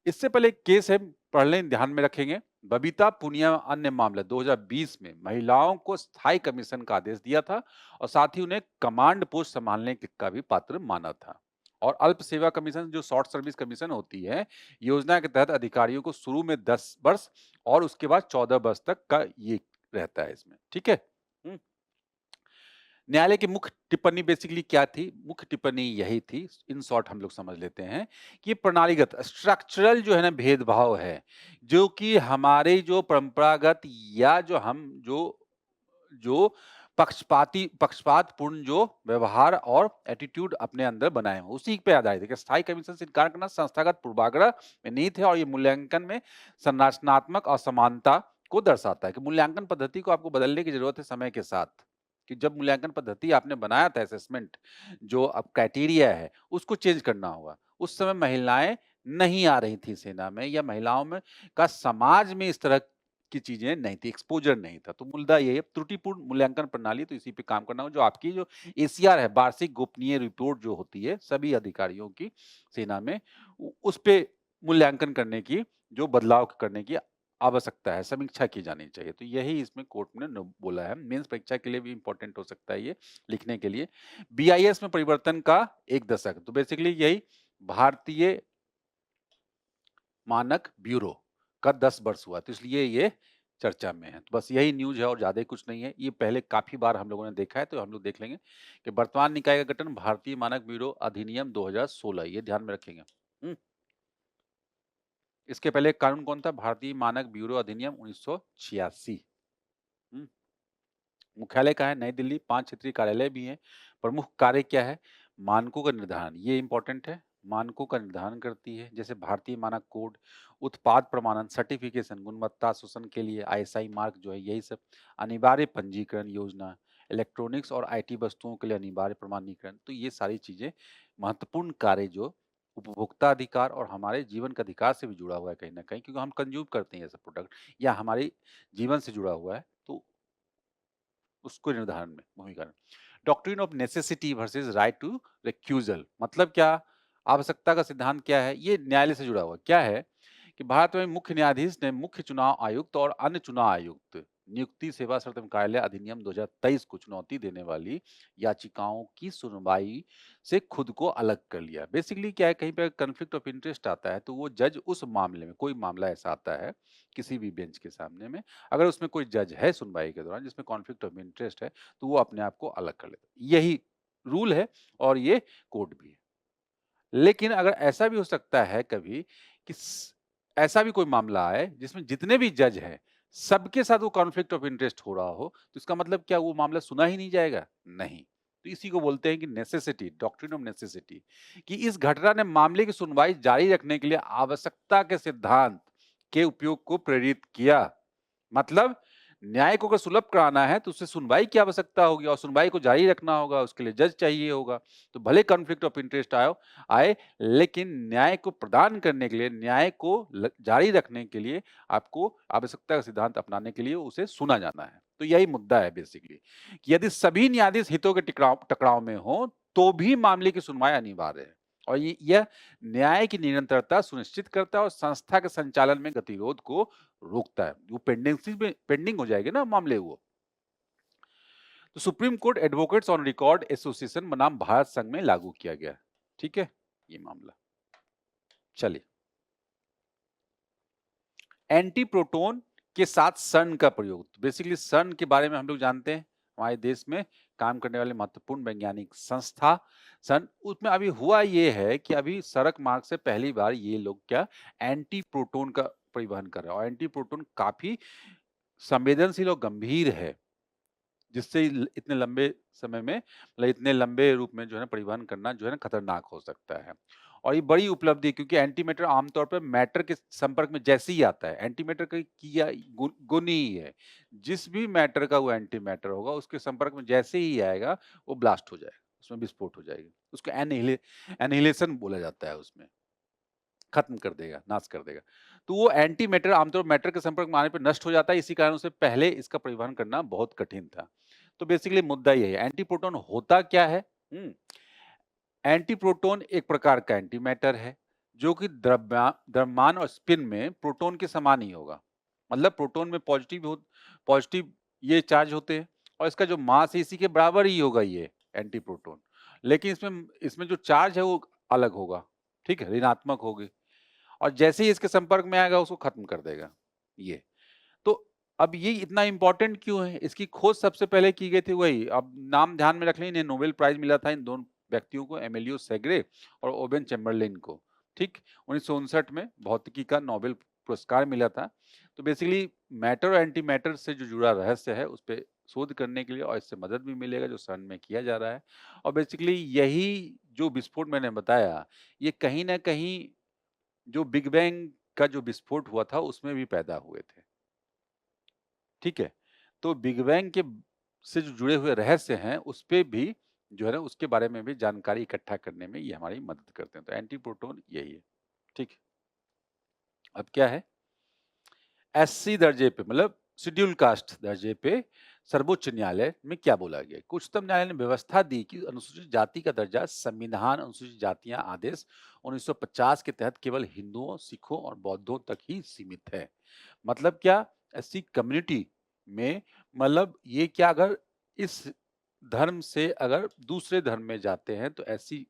इससे पहले एक केस है पढ़ लें, ध्यान में रखेंगे। बबीता पूनिया अन्य मामला 2020 में महिलाओं को स्थायी कमीशन का आदेश दिया था और साथ ही उन्हें कमांड पोस्ट संभालने का भी पात्र माना था। और अल्प सेवा कमीशन जो शॉर्ट सर्विस कमीशन होती है, योजना के तहत अधिकारियों को शुरू में 10 वर्ष और उसके बाद 14 वर्ष तक का ये रहता है इसमें, ठीक है। न्यायालय की मुख्य टिप्पणी बेसिकली क्या थी? मुख्य टिप्पणी यही थी, इन शॉर्ट हम लोग समझ लेते हैं कि प्रणालीगत स्ट्रक्चरल जो है ना भेदभाव है, जो कि हमारे जो परंपरागत या जो हम जो पक्षपातपूर्ण जो व्यवहार और एटीट्यूड अपने अंदर बनाए हो, उसी पे आधारित है। स्थायी कमीशन से इनकार करना संस्थागत पूर्वाग्रह में निहित है और ये मूल्यांकन में संरचनात्मक असमानता को दर्शाता है कि मूल्यांकन पद्धति को आपको बदलने की जरूरत है समय के साथ। कि जब मूल्यांकन पद्धति आपने बनाया था असेसमेंट जो अब क्राइटेरिया है उसको चेंज करना होगा। उस समय महिलाएं नहीं आ रही थी सेना में या महिलाओं में का समाज में इस तरह की चीजें नहीं थी, एक्सपोजर नहीं था। तो मुद्दा ये है त्रुटिपूर्ण मूल्यांकन प्रणाली, तो इसी पे काम करना हो। जो आपकी जो एसीआर है, वार्षिक गोपनीय रिपोर्ट जो होती है सभी अधिकारियों की सेना में, उस पे मूल्यांकन करने की जो बदलाव करने की आवश्यकता है, समीक्षा की जानी चाहिए। तो यही इसमें कोर्ट ने बोला है। मेंस परीक्षा के लिए भी इंपॉर्टेंट हो सकता है ये लिखने के लिए। बीआईएस में परिवर्तन का 1 दशक, तो बेसिकली यही भारतीय मानक ब्यूरो का 10 वर्ष हुआ, तो इसलिए ये चर्चा में है। तो बस यही न्यूज़ है और ज़्यादा कुछ नहीं है। ये पहले काफ़ी बार हम लोगों ने देखा है, तो हम लोग देख लेंगे कि वर्तमान निकाय का गठन भारतीय मानक ब्यूरो अधिनियम 2016, ये ध्यान में रखेंगे। इसके पहले कानून कौन था? भारतीय मानक ब्यूरो अधिनियम 1986। मुख्यालय कहाँ है? नई दिल्ली। 5 क्षेत्रीय कार्यालय भी हैं। प्रमुख कार्य क्या है? मानकों का निर्धारण, ये इंपॉर्टेंट है। मानकों का निर्धारण करती है, जैसे भारतीय मानक कोड, उत्पाद प्रमाणन, सर्टिफिकेशन, गुणवत्ता शोषण के लिए आईएसआई मार्क जो है, यही सब। अनिवार्य पंजीकरण योजना, इलेक्ट्रॉनिक्स और आईटी वस्तुओं के लिए अनिवार्य प्रमाणीकरण। तो ये सारी चीजें महत्वपूर्ण कार्य जो उपभोक्ता अधिकार और हमारे जीवन के अधिकार से भी जुड़ा हुआ है कहीं ना कहीं, क्योंकि हम कंज्यूम करते हैं ऐसा प्रोडक्ट या हमारे जीवन से जुड़ा हुआ है, तो उसको निर्धारण में भूमिका। Doctrine of necessity versus right to recusal, मतलब क्या? आवश्यकता का सिद्धांत क्या है? ये न्यायालय से जुड़ा हुआ क्या है कि भारत में मुख्य न्यायाधीश ने मुख्य चुनाव आयुक्त और अन्य चुनाव आयुक्त नियुक्ति सेवा शर्त एवं कार्यालय अधिनियम 2023 को चुनौती देने वाली याचिकाओं की सुनवाई से खुद को अलग कर लिया। बेसिकली क्या है, कहीं पे कन्फ्लिक्ट ऑफ इंटरेस्ट आता है तो वो जज उस मामले में, कोई मामला ऐसा आता है किसी भी बेंच के सामने में, अगर उसमें कोई जज है सुनवाई के दौरान जिसमें कॉन्फ्लिक्ट ऑफ इंटरेस्ट है, तो वो अपने आप को अलग कर लेता है। यही रूल है और ये कोड भी है। लेकिन अगर ऐसा भी हो सकता है कभी कि ऐसा भी कोई मामला आए जिसमें जितने भी जज हैं सबके साथ वो कॉन्फ्लिक्ट ऑफ इंटरेस्ट हो रहा हो, तो इसका मतलब क्या वो मामला सुना ही नहीं जाएगा? नहीं। तो इसी को बोलते हैं कि नेसेसिटी, डॉक्ट्रिन ऑफ नेसेसिटी, कि इस घटना ने मामले की सुनवाई जारी रखने के लिए आवश्यकता के सिद्धांत के उपयोग को प्रेरित किया। मतलब न्याय को अगर सुलभ कराना है तो उससे सुनवाई की आवश्यकता होगी और सुनवाई को जारी रखना होगा, उसके लिए जज चाहिए होगा। तो भले कॉन्फ्लिक्ट ऑफ इंटरेस्ट आए, लेकिन न्याय को प्रदान करने के लिए, न्याय को जारी रखने के लिए आपको आवश्यकता का सिद्धांत अपनाने के लिए उसे सुना जाना है। तो यही मुद्दा है बेसिकली, कि यदि सभी न्यायाधीश हितों के टकराव में हो तो भी मामले की सुनवाई अनिवार्य है और यह न्याय की निरंतरता सुनिश्चित करता है और संस्था के संचालन में गतिरोध को रोकता है। वो पेंडिंग हो जाएगी ना मामले वो। तो supreme court advocates on record association बनाम भारत संघ में लागू किया गया। ठीक है, ये मामला। चलिए, एंटी प्रोटोन के साथ सन का प्रयोग। बेसिकली सन के बारे में हम लोग जानते हैं, हमारे देश में काम करने वाले महत्वपूर्ण वैज्ञानिक संस्था सन। उसमें अभी हुआ ये है कि अभी सड़क मार्ग से पहली बार ये लोग क्या एंटी प्रोटोन का परिवहन कर रहे हैं, और एंटी प्रोटोन काफी संवेदनशील और गंभीर है, जिससे इतने लंबे समय में, मतलब इतने लंबे रूप में जो है परिवहन करना जो है ना खतरनाक हो सकता है। और ये बड़ी उपलब्धि है क्योंकि एंटी मैटर आमतौर पर मैटर के संपर्क में जैसे ही आता है, एंटी मैटर की गुण ही है, जिस भी मैटर का वो एंटी मैटर होगा उसके संपर्क में जैसे ही आएगा वो ब्लास्ट हो जाएगा, उसमें विस्फोट हो जाएगी। उसको एनिहिलेशन बोला जाता है, उसमें खत्म कर देगा, नाश कर देगा। तो वो एंटी मैटर आमतौर पर मैटर के संपर्क में आने पर नष्ट हो जाता है, इसी कारण से पहले इसका परिवहन करना बहुत कठिन था। तो बेसिकली मुद्दा ये है, एंटी प्रोटॉन होता क्या है? एंटी प्रोटॉन एक प्रकार का एंटी मैटर है जो कि द्रव्यमान और स्पिन में प्रोटॉन के समान ही होगा। मतलब प्रोटॉन में पॉजिटिव ये चार्ज होते हैं और इसका जो मास है इसी के बराबर ही होगा ये एंटी प्रोटॉन। लेकिन इसमें जो चार्ज है वो अलग होगा, ठीक है, ऋणात्मक होगी और जैसे ही इसके संपर्क में आएगा उसको खत्म कर देगा ये। तो अब ये इतना इम्पोर्टेंट क्यों है? इसकी खोज सबसे पहले की गई थी वही, अब नाम ध्यान में रख लें, इन्हें नोबेल प्राइज़ मिला था इन दोनों व्यक्तियों को, एमिलियो सेग्रे और ओवेन चैम्बरलिन को, ठीक? 1959 में भौतिकी का नोबेल पुरस्कार मिला था। तो बेसिकली मैटर और एंटी मैटर से जो जुड़ा रहस्य है, उस पे शोध करने के लिए और इससे मदद भी मिलेगा जो CERN में किया जा रहा है। और बेसिकली यही जो विस्फोट मैंने बताया, ये कहीं न कहीं जो बिग बैंग का जो विस्फोट हुआ था, उसमें भी पैदा हुए थे। ठीक है? तो बिग बैंग के से जो जुड़े हुए रहस्य हैं, उसपे भी जो है ना, उसके बारे में भी जानकारी इकट्ठा करने में ये हमारी मदद करते हैं। तो एंटी प्रोटॉन यही है, ठीक है? अब क्या है? एससी दर्जे पे मतलब शेड्यूल कास्ट दर्जे पे सर्वोच्च न्यायालय में क्या बोला गया? कि उच्चतम न्यायालय ने व्यवस्था दी कि अनुसूचित जाति का दर्जा संविधान अनुसूचित जातियां आदेश 1950 के तहत केवल हिंदुओं, सिखों और बौद्धों तक ही सीमित है। मतलब क्या? एससी कम्युनिटी में मतलब ये क्या, अगर इस धर्म से अगर दूसरे धर्म में जाते हैं तो एससी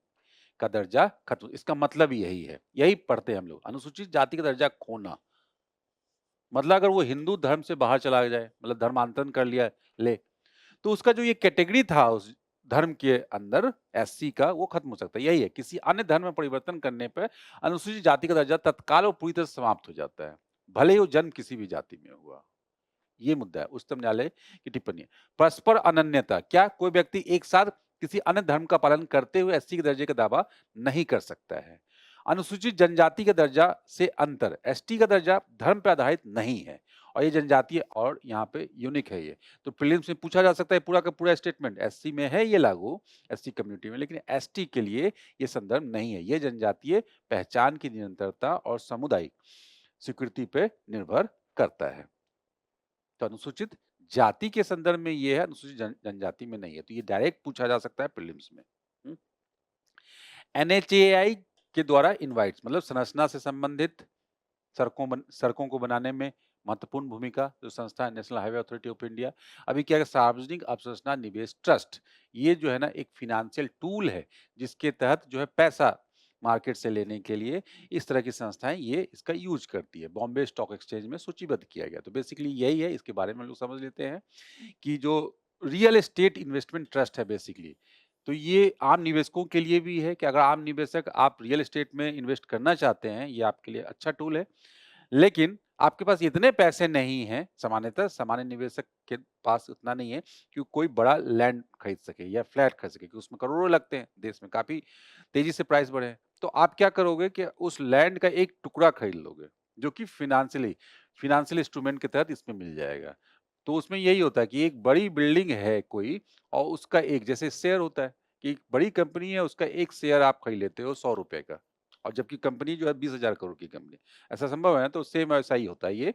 का दर्जा खत्म, इसका मतलब ही यही है। यही पढ़ते हैं हम लोग, अनुसूचित जाति का दर्जा खोना। मतलब अगर वो हिंदू धर्म से बाहर चला जाए, मतलब धर्मांतरण कर लिया ले, तो उसका जो ये कैटेगरी था उस धर्म के अंदर एससी का, वो खत्म हो सकता है। यही है, किसी अन्य धर्म में परिवर्तन करने पे अनुसूचित जाति का दर्जा तत्काल और पूरी तरह से समाप्त हो जाता है, भले ही वो जन्म किसी भी जाति में हुआ। ये मुद्दा है उच्चतम न्यायालय की टिप्पणी। परस्पर अनन्यता, क्या कोई व्यक्ति एक साथ किसी अन्य धर्म का पालन करते हुए एससी के दर्जे का दावा नहीं कर सकता है। अनुसूचित जनजाति का दर्जा से अंतर, एसटी का दर्जा धर्म पर आधारित नहीं है और ये जनजातीय और यहाँ पे यूनिक है ये। तो प्रीलिम्स में पूछा जा सकता है पूरा का पूरा स्टेटमेंट, एससी में है ये लागू, एससी कम्युनिटी में, लेकिन एसटी के लिए ये संदर्भ नहीं है। ये जनजातीय पहचान की निरंतरता और सामुदायिक स्वीकृति पे निर्भर करता है। तो अनुसूचित जाति के संदर्भ में ये है, अनुसूचित जनजाति में नहीं है। तो ये डायरेक्ट पूछा जा सकता है प्रीलिम्स में। एनएचएआई के द्वारा इनवाइट्स मतलब संरचना से संबंधित सड़कों को बनाने में महत्वपूर्ण भूमिका जो संस्था है national highway authority of India. अभी क्या है, सार्वजनिक अवसंरचना निवेश ट्रस्ट, ये जो है ना एक फिनेंशियल टूल है जिसके तहत जो है पैसा मार्केट से लेने के लिए इस तरह की संस्थाएं ये इसका यूज करती है। बॉम्बे स्टॉक एक्सचेंज में सूचीबद्ध किया गया। तो बेसिकली यही है, इसके बारे में लोग समझ लेते हैं कि जो रियल एस्टेट इन्वेस्टमेंट ट्रस्ट है बेसिकली, तो ये आम निवेशकों के लिए भी है कि अगर आम निवेशक आप रियल एस्टेट में इन्वेस्ट करना चाहते हैं, ये आपके लिए अच्छा टूल है। लेकिन आपके पास इतने पैसे नहीं हैं, सामान्यतः सामान्य निवेशक के पास उतना नहीं है कि कोई बड़ा लैंड खरीद सके या फ्लैट खरीद सके, कि उसमें करोड़ों लगते हैं, देश में काफी तेजी से प्राइस बढ़े हैं। तो आप क्या करोगे कि उस लैंड का एक टुकड़ा खरीद लोगे, जो कि फाइनेंशियल इंस्ट्रूमेंट के तहत इसमें मिल जाएगा। तो उसमें यही होता है कि एक बड़ी बिल्डिंग है कोई और उसका एक जैसे शेयर होता है कि एक बड़ी कंपनी है, उसका एक शेयर आप खरीद लेते हो 100 रुपए का, और जबकि कंपनी जो है 20,000 करोड़ की कंपनी, ऐसा संभव है? तो सेम ऐसा ही होता है ये।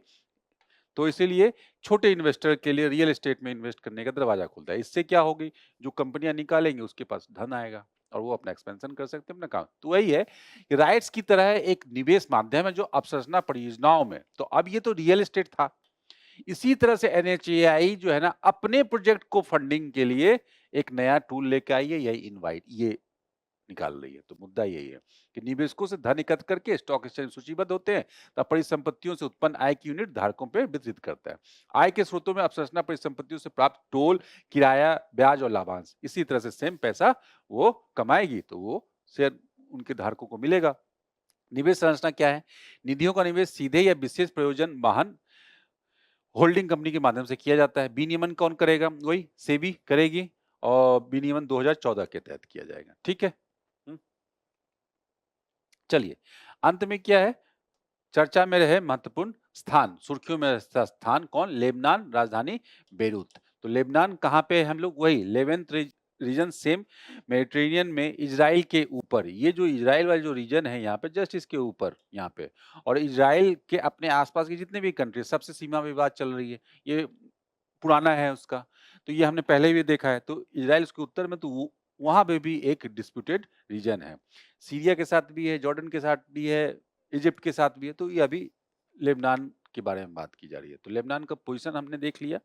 तो इसीलिए छोटे इन्वेस्टर के लिए रियल एस्टेट में इन्वेस्ट करने का दरवाजा खुलता है। इससे क्या होगी, जो कंपनियां निकालेंगे उसके पास धन आएगा और वो अपना एक्सपेंशन कर सकते हैं, अपना काम। तो वही है कि राइट्स की तरह एक निवेश माध्यम है जो अवसंरचना परियोजनाओं में, तो अब ये तो रियल एस्टेट था। इसी तरह से एनएचएआई जो है ना अपने प्रोजेक्ट को फंडिंग के लिए एक नया टूल लेके आई है, यही इनवाइट ये निकाल रही है। तो मुद्दा यही है कि निवेशकों से धन एकत्र करके स्टॉक एक्सचेंज सूचीबद्ध होते हैं, तब परिसंपत्तियों से उत्पन्न आय की यूनिट धारकों पे वितरित करता है। आय के स्रोतों में अवसंरचना परिसंपत्तियों से प्राप्त टोल, किराया, ब्याज और लाभांश, इसी तरह से सेम पैसा वो कमाएगी तो वो शेयर उनके धारकों को मिलेगा। निवेश संरचना क्या है? निधियों का निवेश सीधे या विशेष प्रयोजन वाहन होल्डिंग कंपनी के माध्यम से किया जाता है। विनियमन कौन करेगा? वही सेबी करेगी और विनियमन 2014 के तहत किया जाएगा। ठीक है। हम्म। चलिए, अंत में क्या है, चर्चा में रहे महत्वपूर्ण स्थान, सुर्खियों में रहता स्थान कौन? लेबनान, राजधानी बेरूत। तो लेबनान कहाँ पे है हम लोग? वही लेवेंथ रीजन, सेम मेडिटेरेनियन में इजराइल के ऊपर। ये जो इजराइल वाला जो रीजन है यहाँ पे, जस्ट इसके ऊपर यहाँ पे, और इजराइल के अपने आसपास के जितने भी कंट्री, सबसे सीमा विवाद चल रही है, ये पुराना है उसका। तो ये हमने पहले भी देखा है। तो इजराइल उसके उत्तर में, तो वो वहाँ पे भी एक डिस्प्यूटेड रीजन है। सीरिया के साथ भी है, जॉर्डन के साथ भी है, इजिप्ट के साथ भी है, तो ये अभी लेबनान के बारे में बात की जा रही है। तो लेबनान का पोज़ीशन हमने देख लिया,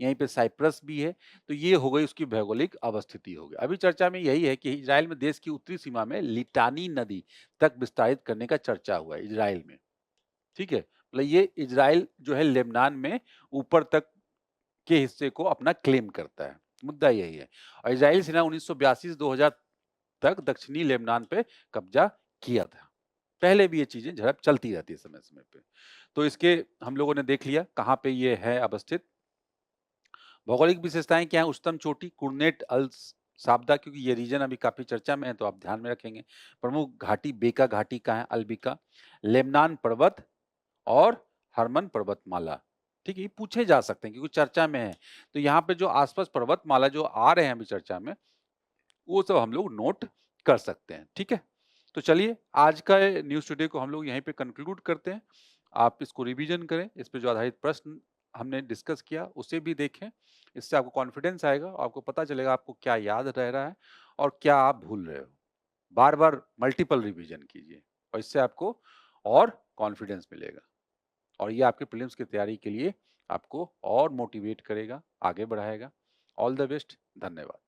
यहीं पे साइप्रस भी है, तो ये हो गई उसकी भौगोलिक अवस्थिति हो गई। अभी चर्चा में यही है कि इज़राइल में देश की उत्तरी सीमा में लिटानी नदी तक विस्तारित करने का चर्चा हुआ है इज़राइल में, ठीक है? मतलब ये इज़राइल जो है लेबनान में ऊपर तक के हिस्से को अपना क्लेम करता है, मुद्दा यही है। और इज़राइली सेना 1982 से 2000 तक दक्षिणी लेबनान पे कब्जा किया था। पहले भी ये चीज़ें झड़प चलती रहती है समय-समय पे। तो इसके हम लोगों ने देख लिया कहाँ पे ये है अवस्थित। भौगोलिक विशेषताएँ क्या हैं? उच्चतम चोटी कुरनेट अल साबदा, क्योंकि ये रीजन अभी काफ़ी चर्चा में है तो आप ध्यान में रखेंगे। प्रमुख घाटी बेका घाटी कहाँ है? अल्बिका, लेबनान पर्वत और हरमन पर्वतमाला। ठीक है, ये पूछे जा सकते हैं क्योंकि चर्चा में है। तो यहाँ पे जो आस-पास पर्वतमाला जो आ रहे हैं अभी चर्चा में, वो सब हम लोग नोट कर सकते हैं, ठीक है? तो चलिए आज का न्यूज़ टुडे को हम लोग यहीं पे कंक्लूड करते हैं। आप इसको रिवीजन करें, इस पे जो आधारित प्रश्न हमने डिस्कस किया उसे भी देखें। इससे आपको कॉन्फिडेंस आएगा और आपको पता चलेगा आपको क्या याद रह रहा है और क्या आप भूल रहे हो। बार-बार मल्टीपल रिवीजन कीजिए और इससे आपको और कॉन्फिडेंस मिलेगा और ये आपके प्रीलिम्स की तैयारी के लिए आपको और मोटिवेट करेगा, आगे बढ़ाएगा। ऑल द बेस्ट, धन्यवाद।